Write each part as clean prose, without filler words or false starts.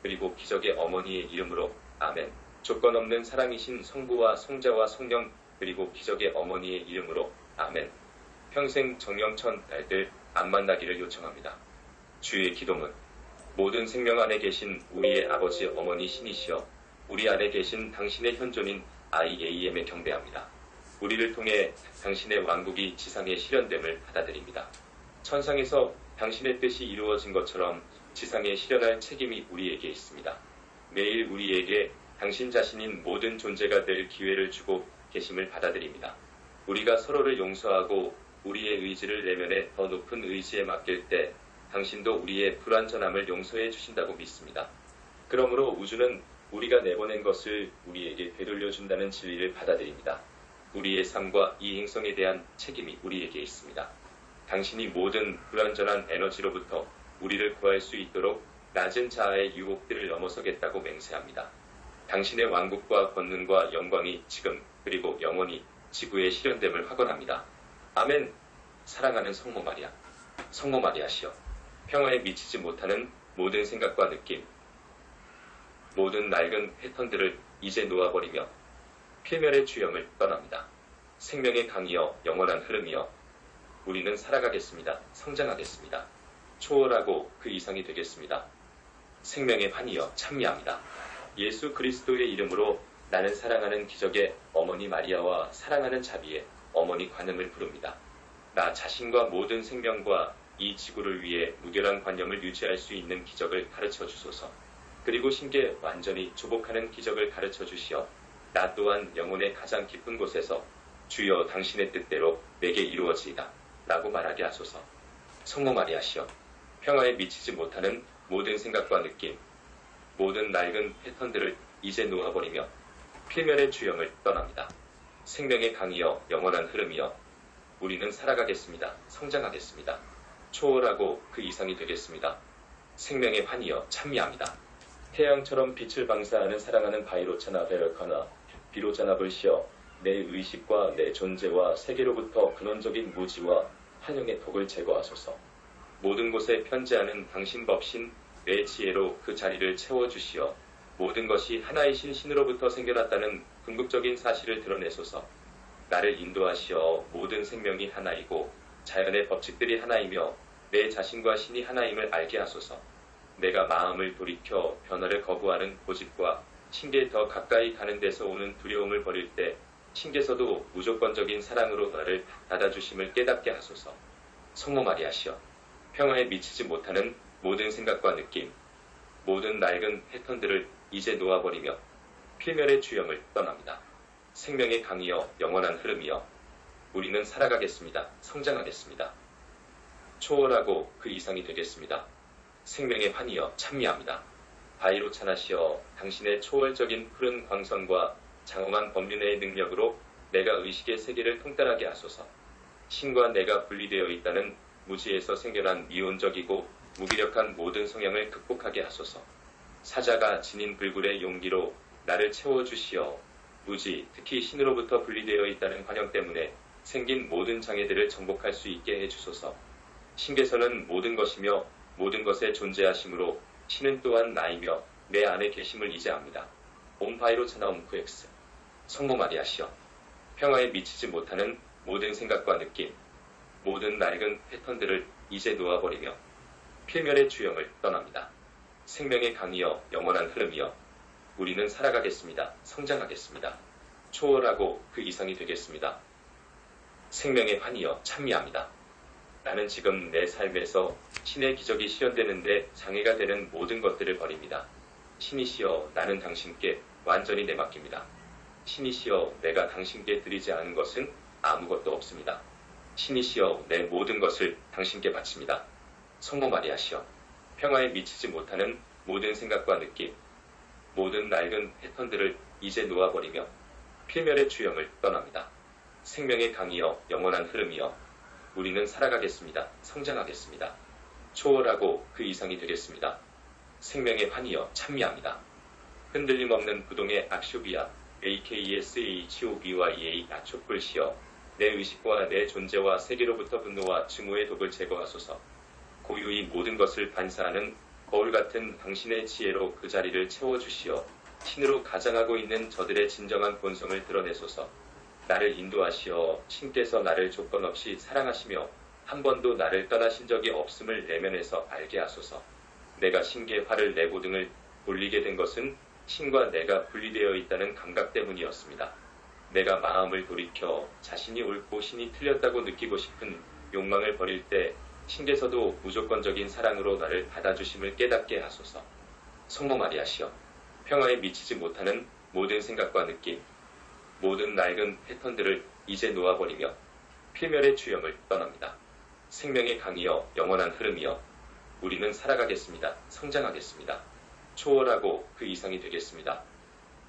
그리고 기적의 어머니의 이름으로 아멘. 조건 없는 사랑이신 성부와 성자와 성령 그리고 기적의 어머니의 이름으로 아멘. 평생 정령천 달들 안 만나기를 요청합니다. 주의 기도문. 모든 생명 안에 계신 우리의 아버지 어머니 신이시여 우리 안에 계신 당신의 현존인 IAM에 경배합니다. 우리를 통해 당신의 왕국이 지상에 실현됨을 받아들입니다. 천상에서 당신의 뜻이 이루어진 것처럼 지상에 실현할 책임이 우리에게 있습니다. 매일 우리에게 당신 자신인 모든 존재가 될 기회를 주고 계심을 받아들입니다. 우리가 서로를 용서하고 우리의 의지를 내면에 더 높은 의지에 맡길 때 당신도 우리의 불완전함을 용서해 주신다고 믿습니다. 그러므로 우주는 우리가 내보낸 것을 우리에게 되돌려준다는 진리를 받아들입니다. 우리의 삶과 이 행성에 대한 책임이 우리에게 있습니다. 당신이 모든 불완전한 에너지로부터 우리를 구할 수 있도록 낮은 자아의 유혹들을 넘어서겠다고 맹세합니다. 당신의 왕국과 권능과 영광이 지금 그리고 영원히 지구에 실현됨을 확언합니다. 아멘. 사랑하는 성모 마리아. 성모 마리아시여. 평화에 미치지 못하는 모든 생각과 느낌, 모든 낡은 패턴들을 이제 놓아버리며 필멸의 주형을 떠납니다. 생명의 강이여 영원한 흐름이여 우리는 살아가겠습니다. 성장하겠습니다. 초월하고 그 이상이 되겠습니다. 생명의 환희여 찬미합니다. 예수 그리스도의 이름으로 나는 사랑하는 기적의 어머니 마리아와 사랑하는 자비의 어머니 관음을 부릅니다. 나 자신과 모든 생명과 이 지구를 위해 무결한 관념을 유지할 수 있는 기적을 가르쳐 주소서. 그리고 신께 완전히 조복하는 기적을 가르쳐 주시어 나 또한 영혼의 가장 깊은 곳에서 주여 당신의 뜻대로 내게 이루어지이다 라고 말하게 하소서. 성모 마리아시여. 평화에 미치지 못하는 모든 생각과 느낌, 모든 낡은 패턴들을 이제 놓아버리며 필멸의 주형을 떠납니다. 생명의 강이여 영원한 흐름이여 우리는 살아가겠습니다. 성장하겠습니다. 초월하고 그 이상이 되겠습니다. 생명의 환희여 찬미합니다. 태양처럼 빛을 방사하는 사랑하는 바이로차나 베르카나 비로자나 불시여 내 의식과 내 존재와 세계로부터 근원적인 무지와 한영의 독을 제거하소서. 모든 곳에 편재하는 당신 법신 내 지혜로 그 자리를 채워주시어 모든 것이 하나이신 신으로부터 생겨났다는 궁극적인 사실을 드러내소서. 나를 인도하시어 모든 생명이 하나이고 자연의 법칙들이 하나이며 내 자신과 신이 하나임을 알게 하소서. 내가 마음을 돌이켜 변화를 거부하는 고집과 신께 더 가까이 가는 데서 오는 두려움을 버릴 때 신께서도 무조건적인 사랑으로 나를 받아주심을 깨닫게 하소서. 성모 마리아시여. 평화에 미치지 못하는 모든 생각과 느낌, 모든 낡은 패턴들을 이제 놓아버리며 필멸의 주형을 떠납니다. 생명의 강이여 영원한 흐름이여 우리는 살아가겠습니다. 성장하겠습니다. 초월하고 그 이상이 되겠습니다. 생명의 환희여 찬미합니다. 바이로차나시여 당신의 초월적인 푸른 광선과 장엄한 법륜의 능력으로 내가 의식의 세계를 통달하게 하소서. 신과 내가 분리되어 있다는 무지에서 생겨난 미온적이고 무기력한 모든 성향을 극복하게 하소서. 사자가 지닌 불굴의 용기로 나를 채워주시어 무지, 특히 신으로부터 분리되어 있다는 관영 때문에 생긴 모든 장애들을 정복할 수 있게 해주소서. 신께서는 모든 것이며 모든 것에 존재하심으로 신은 또한 나이며 내 안에 계심을 이제 압니다. 옴 바이로차나 옴쿠엑스. 성모 마리아시여. 평화에 미치지 못하는 모든 생각과 느낌, 모든 낡은 패턴들을 이제 놓아버리며 필멸의 주형을 떠납니다. 생명의 강이여 영원한 흐름이여 우리는 살아가겠습니다. 성장하겠습니다. 초월하고 그 이상이 되겠습니다. 생명의 환희여 찬미합니다. 나는 지금 내 삶에서 신의 기적이 실현되는데 장애가 되는 모든 것들을 버립니다. 신이시여 나는 당신께 완전히 내맡깁니다. 신이시여 내가 당신께 드리지 않은 것은 아무것도 없습니다. 신이시여 내 모든 것을 당신께 바칩니다. 성모 마리아시여 평화에 미치지 못하는 모든 생각과 느낌, 모든 낡은 패턴들을 이제 놓아버리며 필멸의 주형을 떠납니다. 생명의 강이여 영원한 흐름이여 우리는 살아가겠습니다. 성장하겠습니다. 초월하고 그 이상이 되겠습니다. 생명의 환희여 찬미합니다. 흔들림 없는 부동의 악쇼비아 AKSHOBYA 아초불시여 내 의식과 내 존재와 세계로부터 분노와 증오의 독을 제거하소서. 고유의 모든 것을 반사하는 거울 같은 당신의 지혜로 그 자리를 채워주시어 신으로 가장하고 있는 저들의 진정한 본성을 드러내소서. 나를 인도하시어 신께서 나를 조건 없이 사랑하시며 한 번도 나를 떠나신 적이 없음을 내면에서 알게 하소서. 내가 신께 화를 내고 등을 돌리게 된 것은 신과 내가 분리되어 있다는 감각 때문이었습니다. 내가 마음을 돌이켜 자신이 옳고 신이 틀렸다고 느끼고 싶은 욕망을 버릴 때 신께서도 무조건적인 사랑으로 나를 받아주심을 깨닫게 하소서. 성모 마리아시여, 평화에 미치지 못하는 모든 생각과 느낌, 모든 낡은 패턴들을 이제 놓아버리며 필멸의 주형을 떠납니다. 생명의 강이여 영원한 흐름이여 우리는 살아가겠습니다. 성장하겠습니다. 초월하고 그 이상이 되겠습니다.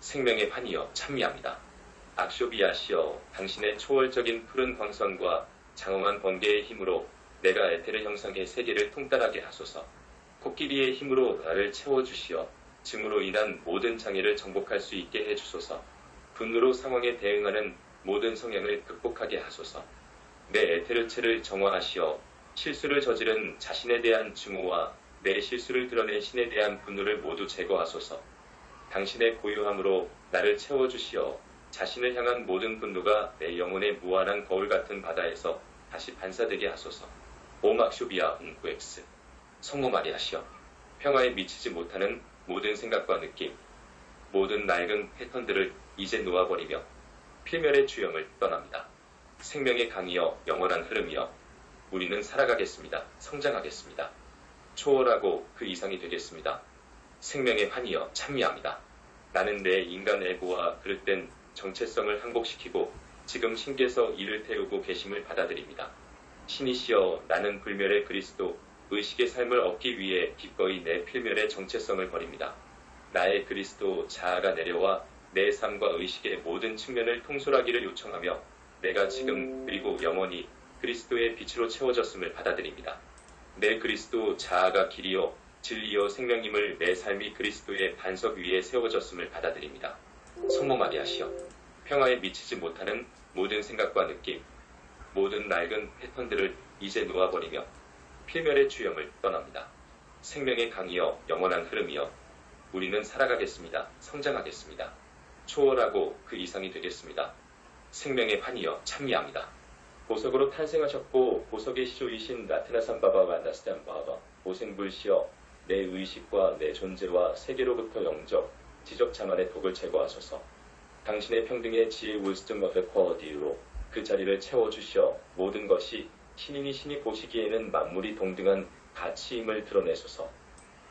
생명의 판이여 찬미합니다. 악쇼비아시여 당신의 초월적인 푸른 광선과 장엄한 번개의 힘으로 내가 에테르 형상의 세계를 통달하게 하소서. 코끼리의 힘으로 나를 채워주시어 증으로 인한 모든 장애를 정복할 수 있게 해주소서. 분노로 상황에 대응하는 모든 성향을 극복하게 하소서. 내 에테르체를 정화하시어 실수를 저지른 자신에 대한 증오와 내 실수를 드러낸 신에 대한 분노를 모두 제거하소서. 당신의 고유함으로 나를 채워주시어 자신을 향한 모든 분노가 내 영혼의 무한한 거울 같은 바다에서 다시 반사되게 하소서. 오막쇼비아 응구엑스 성모 마리아시여, 평화에 미치지 못하는 모든 생각과 느낌, 모든 낡은 패턴들을 이제 놓아버리며 필멸의 주형을 떠납니다. 생명의 강이여 영원한 흐름이여 우리는 살아가겠습니다. 성장하겠습니다. 초월하고 그 이상이 되겠습니다. 생명의 환이여 찬미합니다. 나는 내 인간 에고와 그릇된 정체성을 항복시키고 지금 신께서 이를 태우고 계심을 받아들입니다. 신이시여, 나는 불멸의 그리스도, 의식의 삶을 얻기 위해 기꺼이 내 필멸의 정체성을 버립니다. 나의 그리스도 자아가 내려와 내 삶과 의식의 모든 측면을 통솔하기를 요청하며 내가 지금 그리고 영원히 그리스도의 빛으로 채워졌음을 받아들입니다. 내 그리스도 자아가 길이요 진리요 생명임을 내 삶이 그리스도의 반석 위에 세워졌음을 받아들입니다. 성모 마리아시여, 평화에 미치지 못하는 모든 생각과 느낌, 모든 낡은 패턴들을 이제 놓아버리며 필멸의 주형을 떠납니다. 생명의 강이여 영원한 흐름이여 우리는 살아가겠습니다. 성장하겠습니다. 초월하고 그 이상이 되겠습니다. 생명의 판이여 찬미합니다. 보석으로 탄생하셨고 보석의 시조이신 나트나산바바와 만나스탄바바 보생불시여 내 의식과 내 존재와 세계로부터 영적, 지적 자만의 독을 제거하소서. 당신의 평등의 지혜 wisdom of equality로 그 자리를 채워주시어 모든 것이 신인이 신이 보시기에는 만물이 동등한 가치임을 드러내소서.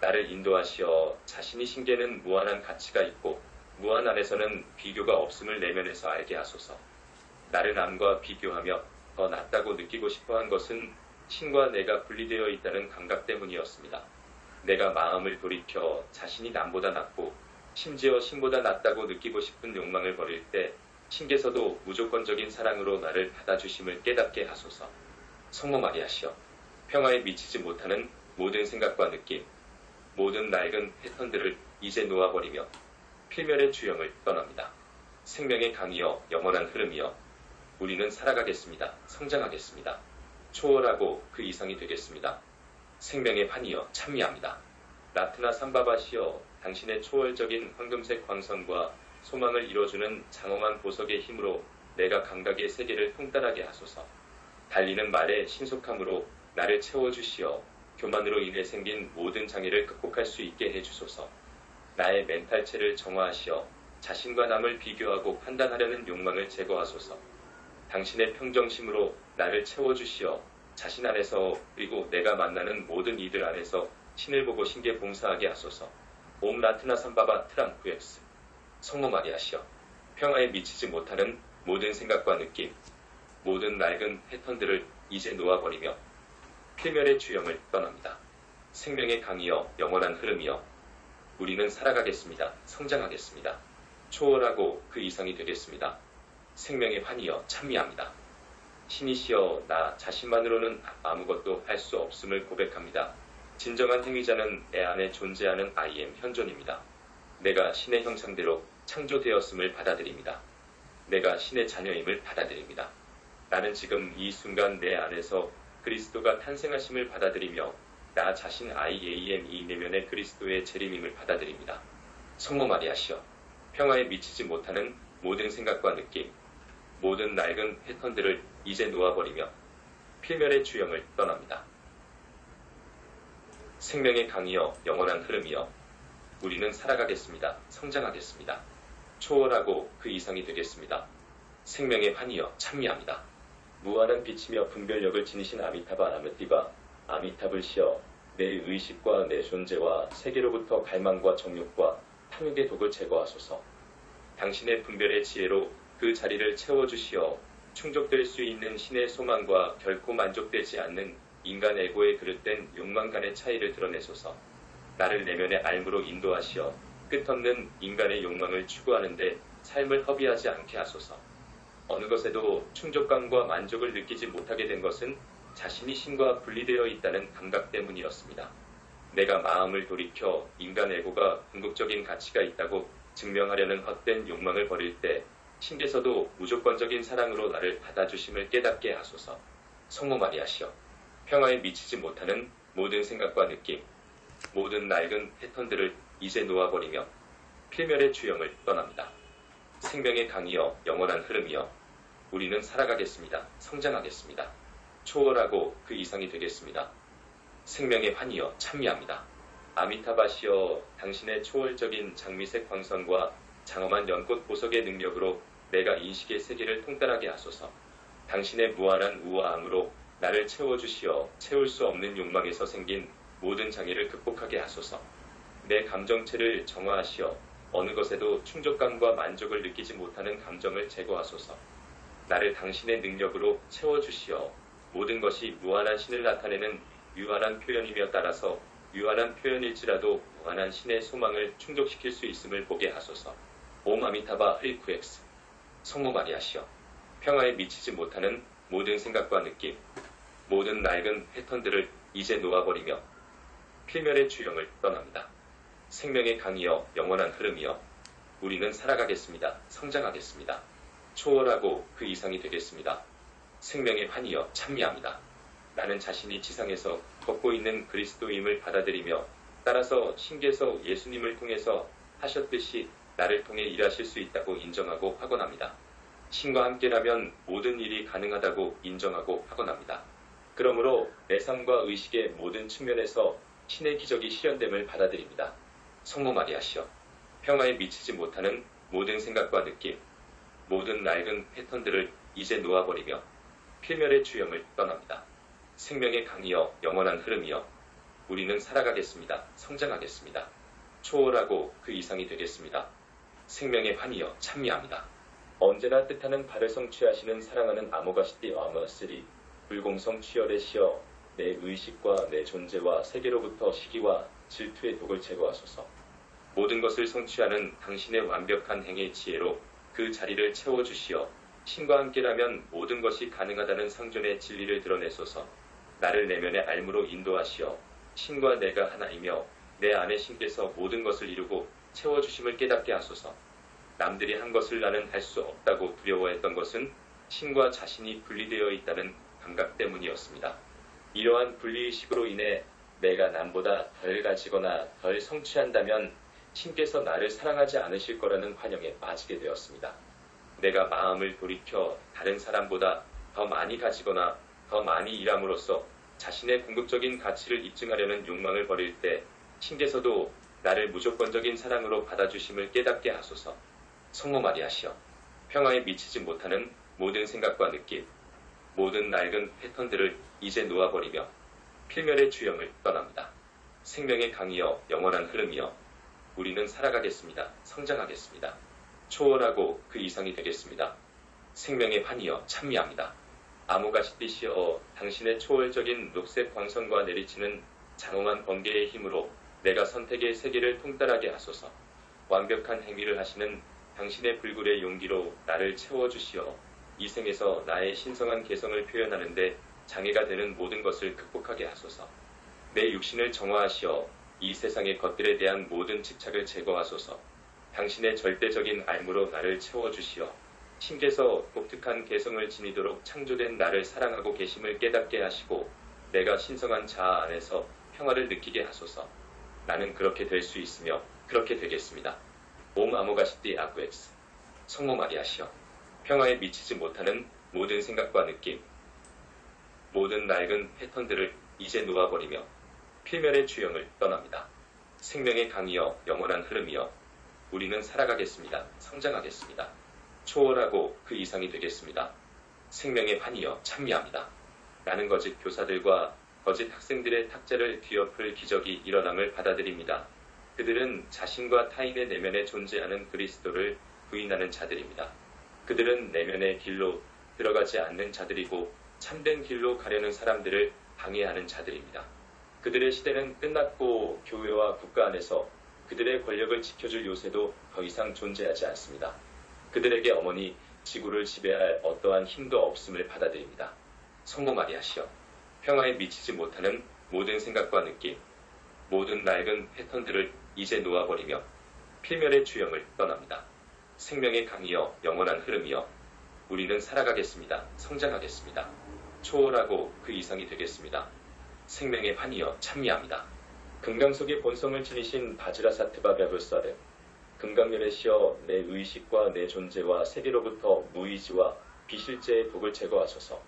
나를 인도하시어 자신이 신께는 무한한 가치가 있고 무한 안에서는 비교가 없음을 내면에서 알게 하소서. 나를 남과 비교하며 더 낫다고 느끼고 싶어한 것은 신과 내가 분리되어 있다는 감각 때문이었습니다. 내가 마음을 돌이켜 자신이 남보다 낫고 심지어 신보다 낫다고 느끼고 싶은 욕망을 버릴 때 신께서도 무조건적인 사랑으로 나를 받아주심을 깨닫게 하소서. 성모 마리아시여, 평화에 미치지 못하는 모든 생각과 느낌, 모든 낡은 패턴들을 이제 놓아버리며 필멸의 주형을 떠납니다. 생명의 강이여 영원한 흐름이여 우리는 살아가겠습니다. 성장하겠습니다. 초월하고 그 이상이 되겠습니다. 생명의 판이여 찬미합니다. 라트나 삼바바시여, 당신의 초월적인 황금색 광선과 소망을 이뤄주는 장엄한 보석의 힘으로 내가 감각의 세계를 통달하게 하소서. 달리는 말의 신속함으로 나를 채워주시어 교만으로 인해 생긴 모든 장애를 극복할 수 있게 해주소서. 나의 멘탈체를 정화하시어 자신과 남을 비교하고 판단하려는 욕망을 제거하소서. 당신의 평정심으로 나를 채워주시어 자신 안에서 그리고 내가 만나는 모든 이들 안에서 신을 보고 신께 봉사하게 하소서. 옴 라트나 삼바바 트랑쿠엑스 성모 마리아시여, 평화에 미치지 못하는 모든 생각과 느낌, 모든 낡은 패턴들을 이제 놓아버리며 필멸의 주형을 떠납니다. 생명의 강이여 영원한 흐름이여 우리는 살아가겠습니다. 성장하겠습니다. 초월하고 그 이상이 되겠습니다. 생명의 환이여 찬미합니다. 신이시여, 나 자신만으로는 아무것도 할 수 없음을 고백합니다. 진정한 행위자는 내 안에 존재하는 I am 현존입니다. 내가 신의 형상대로 창조되었음을 받아들입니다. 내가 신의 자녀임을 받아들입니다. 나는 지금 이 순간 내 안에서 그리스도가 탄생하심을 받아들이며 나 자신 IAM이 내면의 그리스도의 재림임을 받아들입니다. 성모 마리아시여, 평화에 미치지 못하는 모든 생각과 느낌, 모든 낡은 패턴들을 이제 놓아버리며 필멸의 주영을 떠납니다. 생명의 강이여 영원한 흐름이여 우리는 살아가겠습니다. 성장하겠습니다. 초월하고 그 이상이 되겠습니다. 생명의 환희여 찬미합니다. 무한한 빛이며 분별력을 지니신 아미타바 아미띠바 아미타불 시여 내 의식과 내 존재와 세계로부터 갈망과 정욕과 탐욕의 독을 제거하소서. 당신의 분별의 지혜로 그 자리를 채워주시어 충족될 수 있는 신의 소망과 결코 만족되지 않는 인간 에고에 그릇된 욕망 간의 차이를 드러내소서. 나를 내면의 알무로 인도하시어 끝없는 인간의 욕망을 추구하는데 삶을 허비하지 않게 하소서. 어느 것에도 충족감과 만족을 느끼지 못하게 된 것은 자신이 신과 분리되어 있다는 감각 때문이었습니다. 내가 마음을 돌이켜 인간 에고가 궁극적인 가치가 있다고 증명하려는 헛된 욕망을 버릴 때 신께서도 무조건적인 사랑으로 나를 받아주심을 깨닫게 하소서. 성모 마리아시여, 평화에 미치지 못하는 모든 생각과 느낌, 모든 낡은 패턴들을 이제 놓아버리며 필멸의 주영을 떠납니다. 생명의 강이여 영원한 흐름이여 우리는 살아가겠습니다. 성장하겠습니다. 초월하고 그 이상이 되겠습니다. 생명의 환희여 찬미합니다. 아미타바시여 당신의 초월적인 장미색 광선과 장엄한 연꽃 보석의 능력으로 내가 인식의 세계를 통달하게 하소서. 당신의 무한한 우아함으로 나를 채워주시어 채울 수 없는 욕망에서 생긴 모든 장애를 극복하게 하소서. 내 감정체를 정화하시어 어느 것에도 충족감과 만족을 느끼지 못하는 감정을 제거하소서. 나를 당신의 능력으로 채워주시어 모든 것이 무한한 신을 나타내는 유한한 표현이며 따라서 유한한 표현일지라도 무한한 신의 소망을 충족시킬 수 있음을 보게 하소서. 옴 아미타바 힐쿠엑스. 성모 마리아시여, 평화에 미치지 못하는 모든 생각과 느낌, 모든 낡은 패턴들을 이제 놓아버리며 필멸의 주영을 떠납니다. 생명의 강이여 영원한 흐름이여 우리는 살아가겠습니다. 성장하겠습니다. 초월하고 그 이상이 되겠습니다. 생명의 환희여 찬미합니다. 나는 자신이 지상에서 걷고 있는 그리스도임을 받아들이며 따라서 신께서 예수님을 통해서 하셨듯이 나를 통해 일하실 수 있다고 인정하고 확언합니다. 신과 함께라면 모든 일이 가능하다고 인정하고 확언합니다. 그러므로 내 삶과 의식의 모든 측면에서 신의 기적이 실현됨을 받아들입니다. 성모 마리아시여, 평화에 미치지 못하는 모든 생각과 느낌, 모든 낡은 패턴들을 이제 놓아버리며 필멸의 주영을 떠납니다. 생명의 강이여 영원한 흐름이여 우리는 살아가겠습니다. 성장하겠습니다. 초월하고 그 이상이 되겠습니다. 생명의 환희여 찬미합니다. 언제나 뜻하는 바를 성취하시는 사랑하는 아모가시띠 아모스리 불공성 취열의 시여 내 의식과 내 존재와 세계로부터 시기와 질투의 독을 제거하소서. 모든 것을 성취하는 당신의 완벽한 행의 지혜로 그 자리를 채워주시어 신과 함께라면 모든 것이 가능하다는 상존의 진리를 드러내소서. 나를 내면의 알무로 인도하시어 신과 내가 하나이며 내 안에 신께서 모든 것을 이루고 채워주심을 깨닫게 하소서. 남들이 한 것을 나는 할 수 없다고 두려워했던 것은 신과 자신이 분리되어 있다는 감각 때문이었습니다. 이러한 분리의식으로 인해 내가 남보다 덜 가지거나 덜 성취한다면 신께서 나를 사랑하지 않으실 거라는 환영에 빠지게 되었습니다. 내가 마음을 돌이켜 다른 사람보다 더 많이 가지거나 더 많이 일함으로써 자신의 궁극적인 가치를 입증하려는 욕망을 버릴 때 신께서도 나를 무조건적인 사랑으로 받아주심을 깨닫게 하소서. 성모 마리아시여, 평화에 미치지 못하는 모든 생각과 느낌, 모든 낡은 패턴들을 이제 놓아버리며 필멸의 주영을 떠납니다. 생명의 강이여 영원한 흐름이여 우리는 살아가겠습니다. 성장하겠습니다. 초월하고 그 이상이 되겠습니다. 생명의 환희여 찬미합니다. 아모가시띠시여 당신의 초월적인 녹색 광선과 내리치는 장엄한 번개의 힘으로 내가 선택의 세계를 통달하게 하소서. 완벽한 행위를 하시는 당신의 불굴의 용기로 나를 채워주시어 이 생에서 나의 신성한 개성을 표현하는데 장애가 되는 모든 것을 극복하게 하소서. 내 육신을 정화하시어 이 세상의 것들에 대한 모든 집착을 제거하소서. 당신의 절대적인 알무로 나를 채워주시어 신께서 독특한 개성을 지니도록 창조된 나를 사랑하고 계심을 깨닫게 하시고 내가 신성한 자아 안에서 평화를 느끼게 하소서. 나는 그렇게 될 수 있으며 그렇게 되겠습니다. 옴 아모가시띠 아구엑스. 성모 마리아시여, 평화에 미치지 못하는 모든 생각과 느낌, 모든 낡은 패턴들을 이제 놓아버리며 필멸의 주형을 떠납니다. 생명의 강이여 영원한 흐름이여 우리는 살아가겠습니다. 성장하겠습니다. 초월하고 그 이상이 되겠습니다. 생명의 환이여 찬미합니다. 나는 거짓 교사들과 거짓 학생들의 탁자를 뒤엎을 기적이 일어남을 받아들입니다. 그들은 자신과 타인의 내면에 존재하는 그리스도를 부인하는 자들입니다. 그들은 내면의 길로 들어가지 않는 자들이고 참된 길로 가려는 사람들을 방해하는 자들입니다. 그들의 시대는 끝났고 교회와 국가 안에서 그들의 권력을 지켜줄 요새도 더 이상 존재하지 않습니다. 그들에게 어머니 지구를 지배할 어떠한 힘도 없음을 받아들입니다. 성모 마리아시여, 평화에 미치지 못하는 모든 생각과 느낌, 모든 낡은 패턴들을 이제 놓아버리며 필멸의 주형을 떠납니다. 생명의 강이여 영원한 흐름이여 우리는 살아가겠습니다. 성장하겠습니다. 초월하고 그 이상이 되겠습니다. 생명의 환이여 찬미합니다. 금강석의 본성을 지니신 바지라사트바 벼불사르, 금강열의 시여 내 의식과 내 존재와 세계로부터 무의지와 비실제의 독을 제거하소서.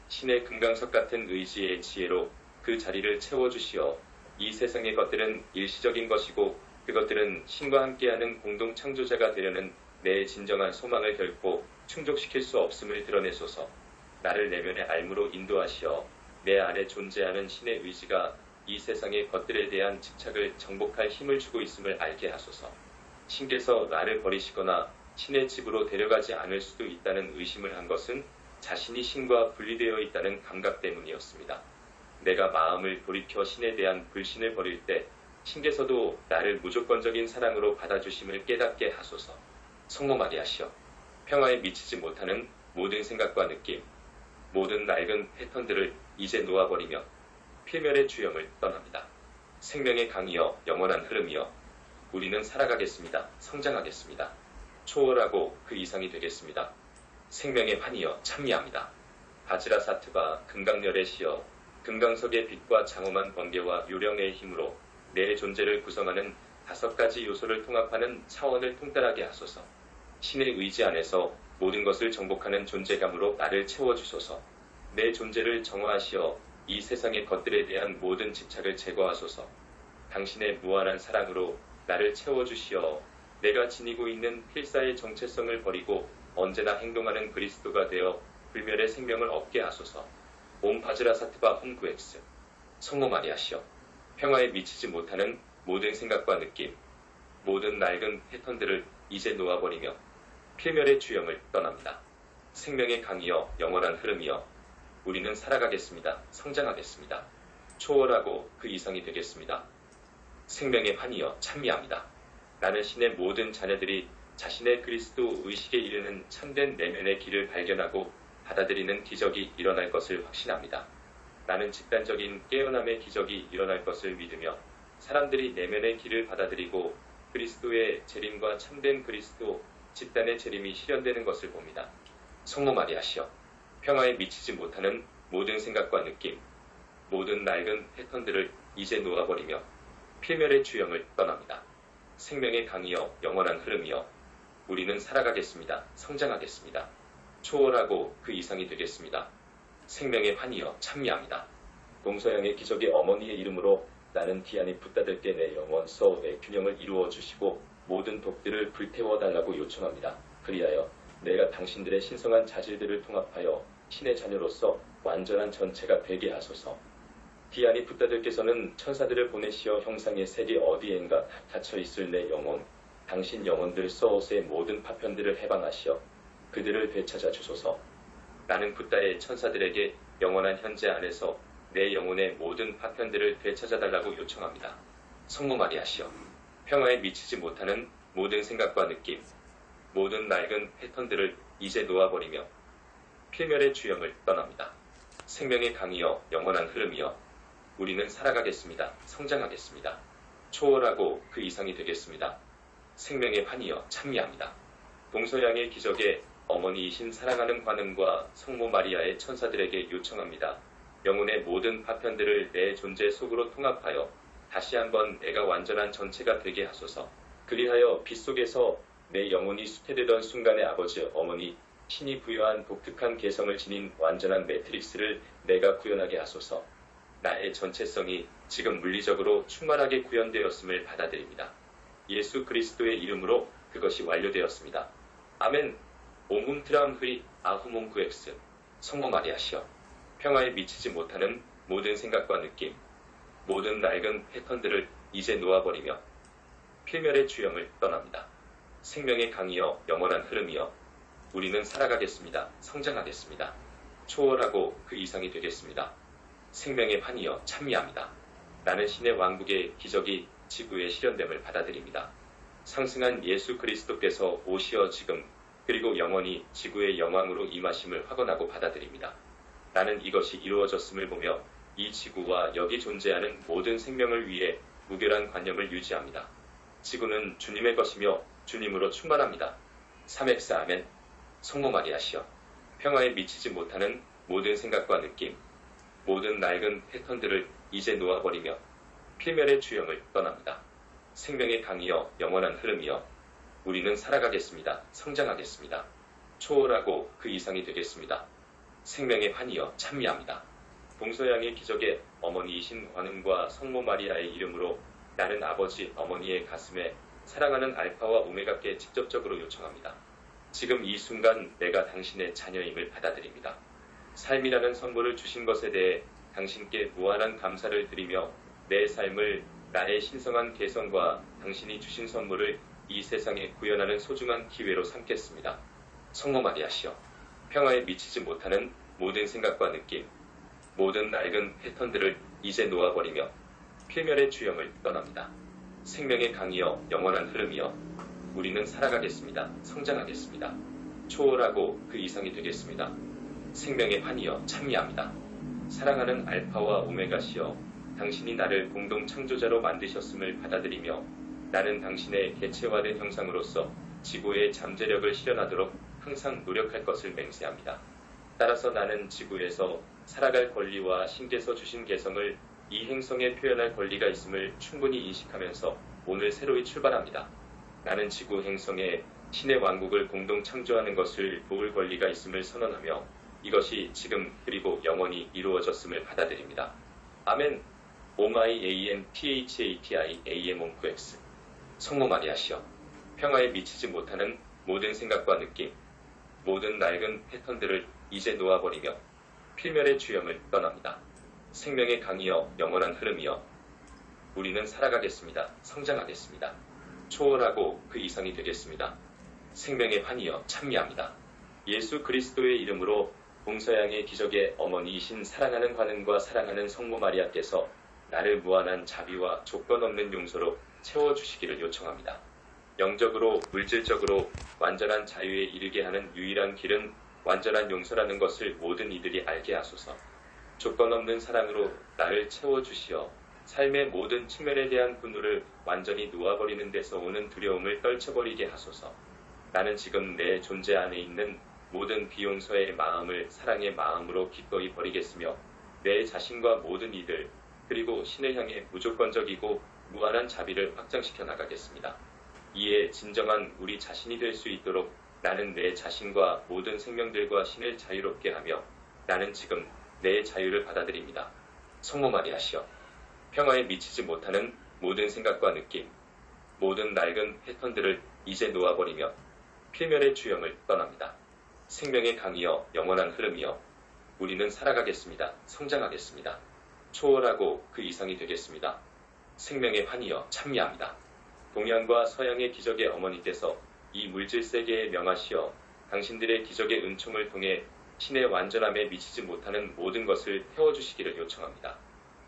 신의 금강석 같은 의지의 지혜로 그 자리를 채워주시어 이 세상의 것들은 일시적인 것이고 그것들은 신과 함께하는 공동 창조자가 되려는 내 진정한 소망을 결코 충족시킬 수 없음을 드러내소서. 나를 내면의 알무로 인도하시어 내 안에 존재하는 신의 의지가 이 세상의 것들에 대한 집착을 정복할 힘을 주고 있음을 알게 하소서. 신께서 나를 버리시거나 신의 집으로 데려가지 않을 수도 있다는 의심을 한 것은 자신이 신과 분리되어 있다는 감각 때문이었습니다. 내가 마음을 돌이켜 신에 대한 불신을 버릴 때 신께서도 나를 무조건적인 사랑으로 받아주심을 깨닫게 하소서. 성모 마리아시여, 평화에 미치지 못하는 모든 생각과 느낌, 모든 낡은 패턴들을 이제 놓아버리며 필멸의 주형을 떠납니다. 생명의 강이여 영원한 흐름이여 우리는 살아가겠습니다. 성장하겠습니다. 초월하고 그 이상이 되겠습니다. 생명의 환이여 찬미합니다. 바지라사트바 금강열의 시여 금강석의 빛과 장엄한 번개와 요령의 힘으로 내 존재를 구성하는 5가지 요소를 통합하는 차원을 통달하게 하소서. 신의 의지 안에서 모든 것을 정복하는 존재감으로 나를 채워주소서. 내 존재를 정화하시어 이 세상의 것들에 대한 모든 집착을 제거하소서. 당신의 무한한 사랑으로 나를 채워주시어 내가 지니고 있는 필사의 정체성을 버리고 언제나 행동하는 그리스도가 되어 불멸의 생명을 얻게 하소서. 옴 바지라사트바 홈구엑스. 성모 마리아시여, 평화에 미치지 못하는 모든 생각과 느낌, 모든 낡은 패턴들을 이제 놓아버리며 필멸의 주형을 떠납니다. 생명의 강이여 영원한 흐름이여 우리는 살아가겠습니다. 성장하겠습니다. 초월하고 그 이상이 되겠습니다. 생명의 환이여 찬미합니다. 나는 신의 모든 자녀들이 자신의 그리스도 의식에 이르는 참된 내면의 길을 발견하고 받아들이는 기적이 일어날 것을 확신합니다. 나는 집단적인 깨어남의 기적이 일어날 것을 믿으며 사람들이 내면의 길을 받아들이고 그리스도의 재림과 참된 그리스도 집단의 재림이 실현되는 것을 봅니다. 성모 마리아시여, 평화에 미치지 못하는 모든 생각과 느낌, 모든 낡은 패턴들을 이제 놓아버리며 필멸의 주형을 떠납니다. 생명의 강이여 영원한 흐름이여 우리는 살아가겠습니다. 성장하겠습니다. 초월하고 그 이상이 되겠습니다. 생명의 환이여 찬미합니다. 동서양의 기적의 어머니의 이름으로 나는 기한이 붙다들게 내 영원 서울의 균형을 이루어 주시고 모든 독들을 불태워달라고 요청합니다. 그리하여 내가 당신들의 신성한 자질들을 통합하여 신의 자녀로서 완전한 전체가 되게 하소서. 기한이 붙다들께서는 천사들을 보내시어 형상의 세계 어디엔가 닫혀있을 내 영혼, 당신 영혼들 서옷의 모든 파편들을 해방하시어 그들을 되찾아 주소서. 나는 붓다의 천사들에게 영원한 현재 안에서 내 영혼의 모든 파편들을 되찾아달라고 요청합니다. 성모 마리아시여, 평화에 미치지 못하는 모든 생각과 느낌, 모든 낡은 패턴들을 이제 놓아버리며 필멸의 주형을 떠납니다. 생명의 강이여 영원한 흐름이여 우리는 살아가겠습니다. 성장하겠습니다. 초월하고 그 이상이 되겠습니다. 생명의 환이여 찬미합니다. 동서양의 기적에 어머니이신 사랑하는 관음과 성모 마리아의 천사들에게 요청합니다. 영혼의 모든 파편들을 내 존재 속으로 통합하여 다시 한번 내가 완전한 전체가 되게 하소서. 그리하여 빛 속에서 내 영혼이 쇠퇴되던 순간에 아버지, 어머니, 신이 부여한 독특한 개성을 지닌 완전한 매트릭스를 내가 구현하게 하소서. 나의 전체성이 지금 물리적으로 충만하게 구현되었음을 받아들입니다. 예수 그리스도의 이름으로 그것이 완료되었습니다. 아멘. 오문트람 흐리 아후몬구엑스. 성모 마리아시여. 평화에 미치지 못하는 모든 생각과 느낌, 모든 낡은 패턴들을 이제 놓아버리며 필멸의 주형을 떠납니다. 생명의 강이여 영원한 흐름이여 우리는 살아가겠습니다. 성장하겠습니다. 초월하고 그 이상이 되겠습니다. 생명의 환이여 찬미합니다. 나는 신의 왕국의 기적이 지구에 실현됨을 받아들입니다. 상승한 예수 그리스도께서 오시어 지금 그리고 영원히 지구의 영광으로 임하심을 확언하고 받아들입니다. 나는 이것이 이루어졌음을 보며 이 지구와 여기 존재하는 모든 생명을 위해 무결한 관념을 유지합니다. 지구는 주님의 것이며 주님으로 충만합니다. 3엑스 아멘. 성모 마리아시여. 평화에 미치지 못하는 모든 생각과 느낌, 모든 낡은 패턴들을 이제 놓아버리며 필멸의 주형을 떠납니다. 생명의 강이여 영원한 흐름이여 우리는 살아가겠습니다. 성장하겠습니다. 초월하고 그 이상이 되겠습니다. 생명의 환이여 찬미합니다. 동서양의 기적의 어머니이신 관음과 성모 마리아의 이름으로 나는 아버지 어머니의 가슴에 사랑하는 알파와 오메가께 직접적으로 요청합니다. 지금 이 순간 내가 당신의 자녀임을 받아들입니다. 삶이라는 선물을 주신 것에 대해 당신께 무한한 감사를 드리며 내 삶을 나의 신성한 개성과 당신이 주신 선물을 이 세상에 구현하는 소중한 기회로 삼겠습니다. 성모 마리아시여. 평화에 미치지 못하는 모든 생각과 느낌, 모든 낡은 패턴들을 이제 놓아버리며 필멸의 주형을 떠납니다. 생명의 강이여 영원한 흐름이여 우리는 살아가겠습니다. 성장하겠습니다. 초월하고 그 이상이 되겠습니다. 생명의 환이여 찬미합니다. 사랑하는 알파와 오메가시여 당신이 나를 공동 창조자로 만드셨음을 받아들이며 나는 당신의 개체화된 형상으로서 지구의 잠재력을 실현하도록 항상 노력할 것을 맹세합니다. 따라서 나는 지구에서 살아갈 권리와 신께서 주신 개성을 이 행성에 표현할 권리가 있음을 충분히 인식하면서 오늘 새로이 출발합니다. 나는 지구 행성에 신의 왕국을 공동 창조하는 것을 도울 권리가 있음을 선언하며 이것이 지금 그리고 영원히 이루어졌음을 받아들입니다. 아멘. 오마이 AM PHATI AM 옹쿠엑스. 성모 마리아시여. 평화에 미치지 못하는 모든 생각과 느낌, 모든 낡은 패턴들을 이제 놓아버리며 필멸의 주형을 떠납니다. 생명의 강이여 영원한 흐름이여 우리는 살아가겠습니다. 성장하겠습니다. 초월하고 그 이상이 되겠습니다. 생명의 환이여 찬미합니다. 예수 그리스도의 이름으로 동서양의 기적의 어머니이신 사랑하는 관음과 사랑하는 성모 마리아께서 나를 무한한 자비와 조건 없는 용서로 채워주시기를 요청합니다. 영적으로 물질적으로 완전한 자유에 이르게 하는 유일한 길은 완전한 용서라는 것을 모든 이들이 알게 하소서. 조건 없는 사랑으로 나를 채워주시어 삶의 모든 측면에 대한 분노를 완전히 놓아버리는 데서 오는 두려움을 떨쳐버리게 하소서. 나는 지금 내 존재 안에 있는 모든 비용서의 마음을 사랑의 마음으로 기꺼이 버리겠으며 내 자신과 모든 이들 그리고 신을 향해 무조건적이고 무한한 자비를 확장시켜 나가겠습니다. 이에 진정한 우리 자신이 될 수 있도록 나는 내 자신과 모든 생명들과 신을 자유롭게 하며 나는 지금 내 자유를 받아들입니다. 성모 마리아시여. 평화에 미치지 못하는 모든 생각과 느낌, 모든 낡은 패턴들을 이제 놓아버리며 필멸의 주형을 떠납니다. 생명의 강이여 영원한 흐름이여 우리는 살아가겠습니다. 성장하겠습니다. 초월하고 그 이상이 되겠습니다. 생명의 환이여 찬미합니다. 동양과 서양의 기적의 어머니께서 이 물질 세계에 명하시어 당신들의 기적의 은총을 통해 신의 완전함에 미치지 못하는 모든 것을 태워주시기를 요청합니다.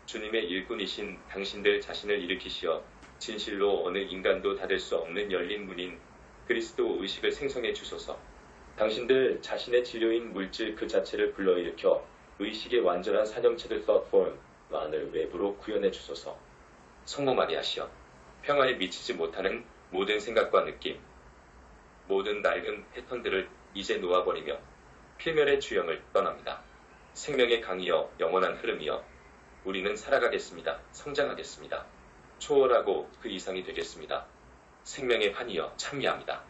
주님의 일꾼이신 당신들 자신을 일으키시어 진실로 어느 인간도 닫을 수 없는 열린 문인 그리스도 의식을 생성해 주소서. 당신들 자신의 진료인 물질 그 자체를 불러일으켜 의식의 완전한 사정체를 thoughtform 안을 외부로 구현해 주소서. 성모 마리아시여. 평화에 미치지 못하는 모든 생각과 느낌, 모든 낡은 패턴들을 이제 놓아버리며 필멸의 주형을 떠납니다. 생명의 강이여 영원한 흐름이여 우리는 살아가겠습니다. 성장하겠습니다. 초월하고 그 이상이 되겠습니다. 생명의 환희여 찬미합니다.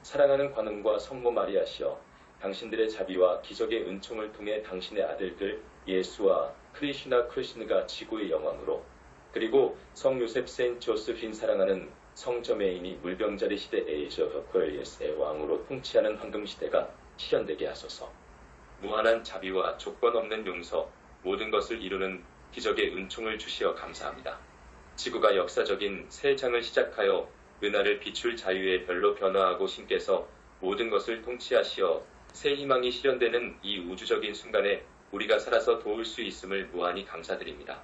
사랑하는 관음과 성모 마리아시여 당신들의 자비와 기적의 은총을 통해 당신의 아들들 예수와 크리슈나 크리스누가 지구의 영광으로 그리고 성 요셉 센 조스핀 사랑하는 성 저메인이 물병자리 시대 에이저 허퀄리에스의 왕으로 통치하는 황금시대가 실현되게 하소서. 무한한 자비와 조건 없는 용서 모든 것을 이루는 기적의 은총을 주시어 감사합니다. 지구가 역사적인 새 장을 시작하여 은하를 비출 자유의 별로 변화하고 신께서 모든 것을 통치하시어 새 희망이 실현되는 이 우주적인 순간에 우리가 살아서 도울 수 있음을 무한히 감사드립니다.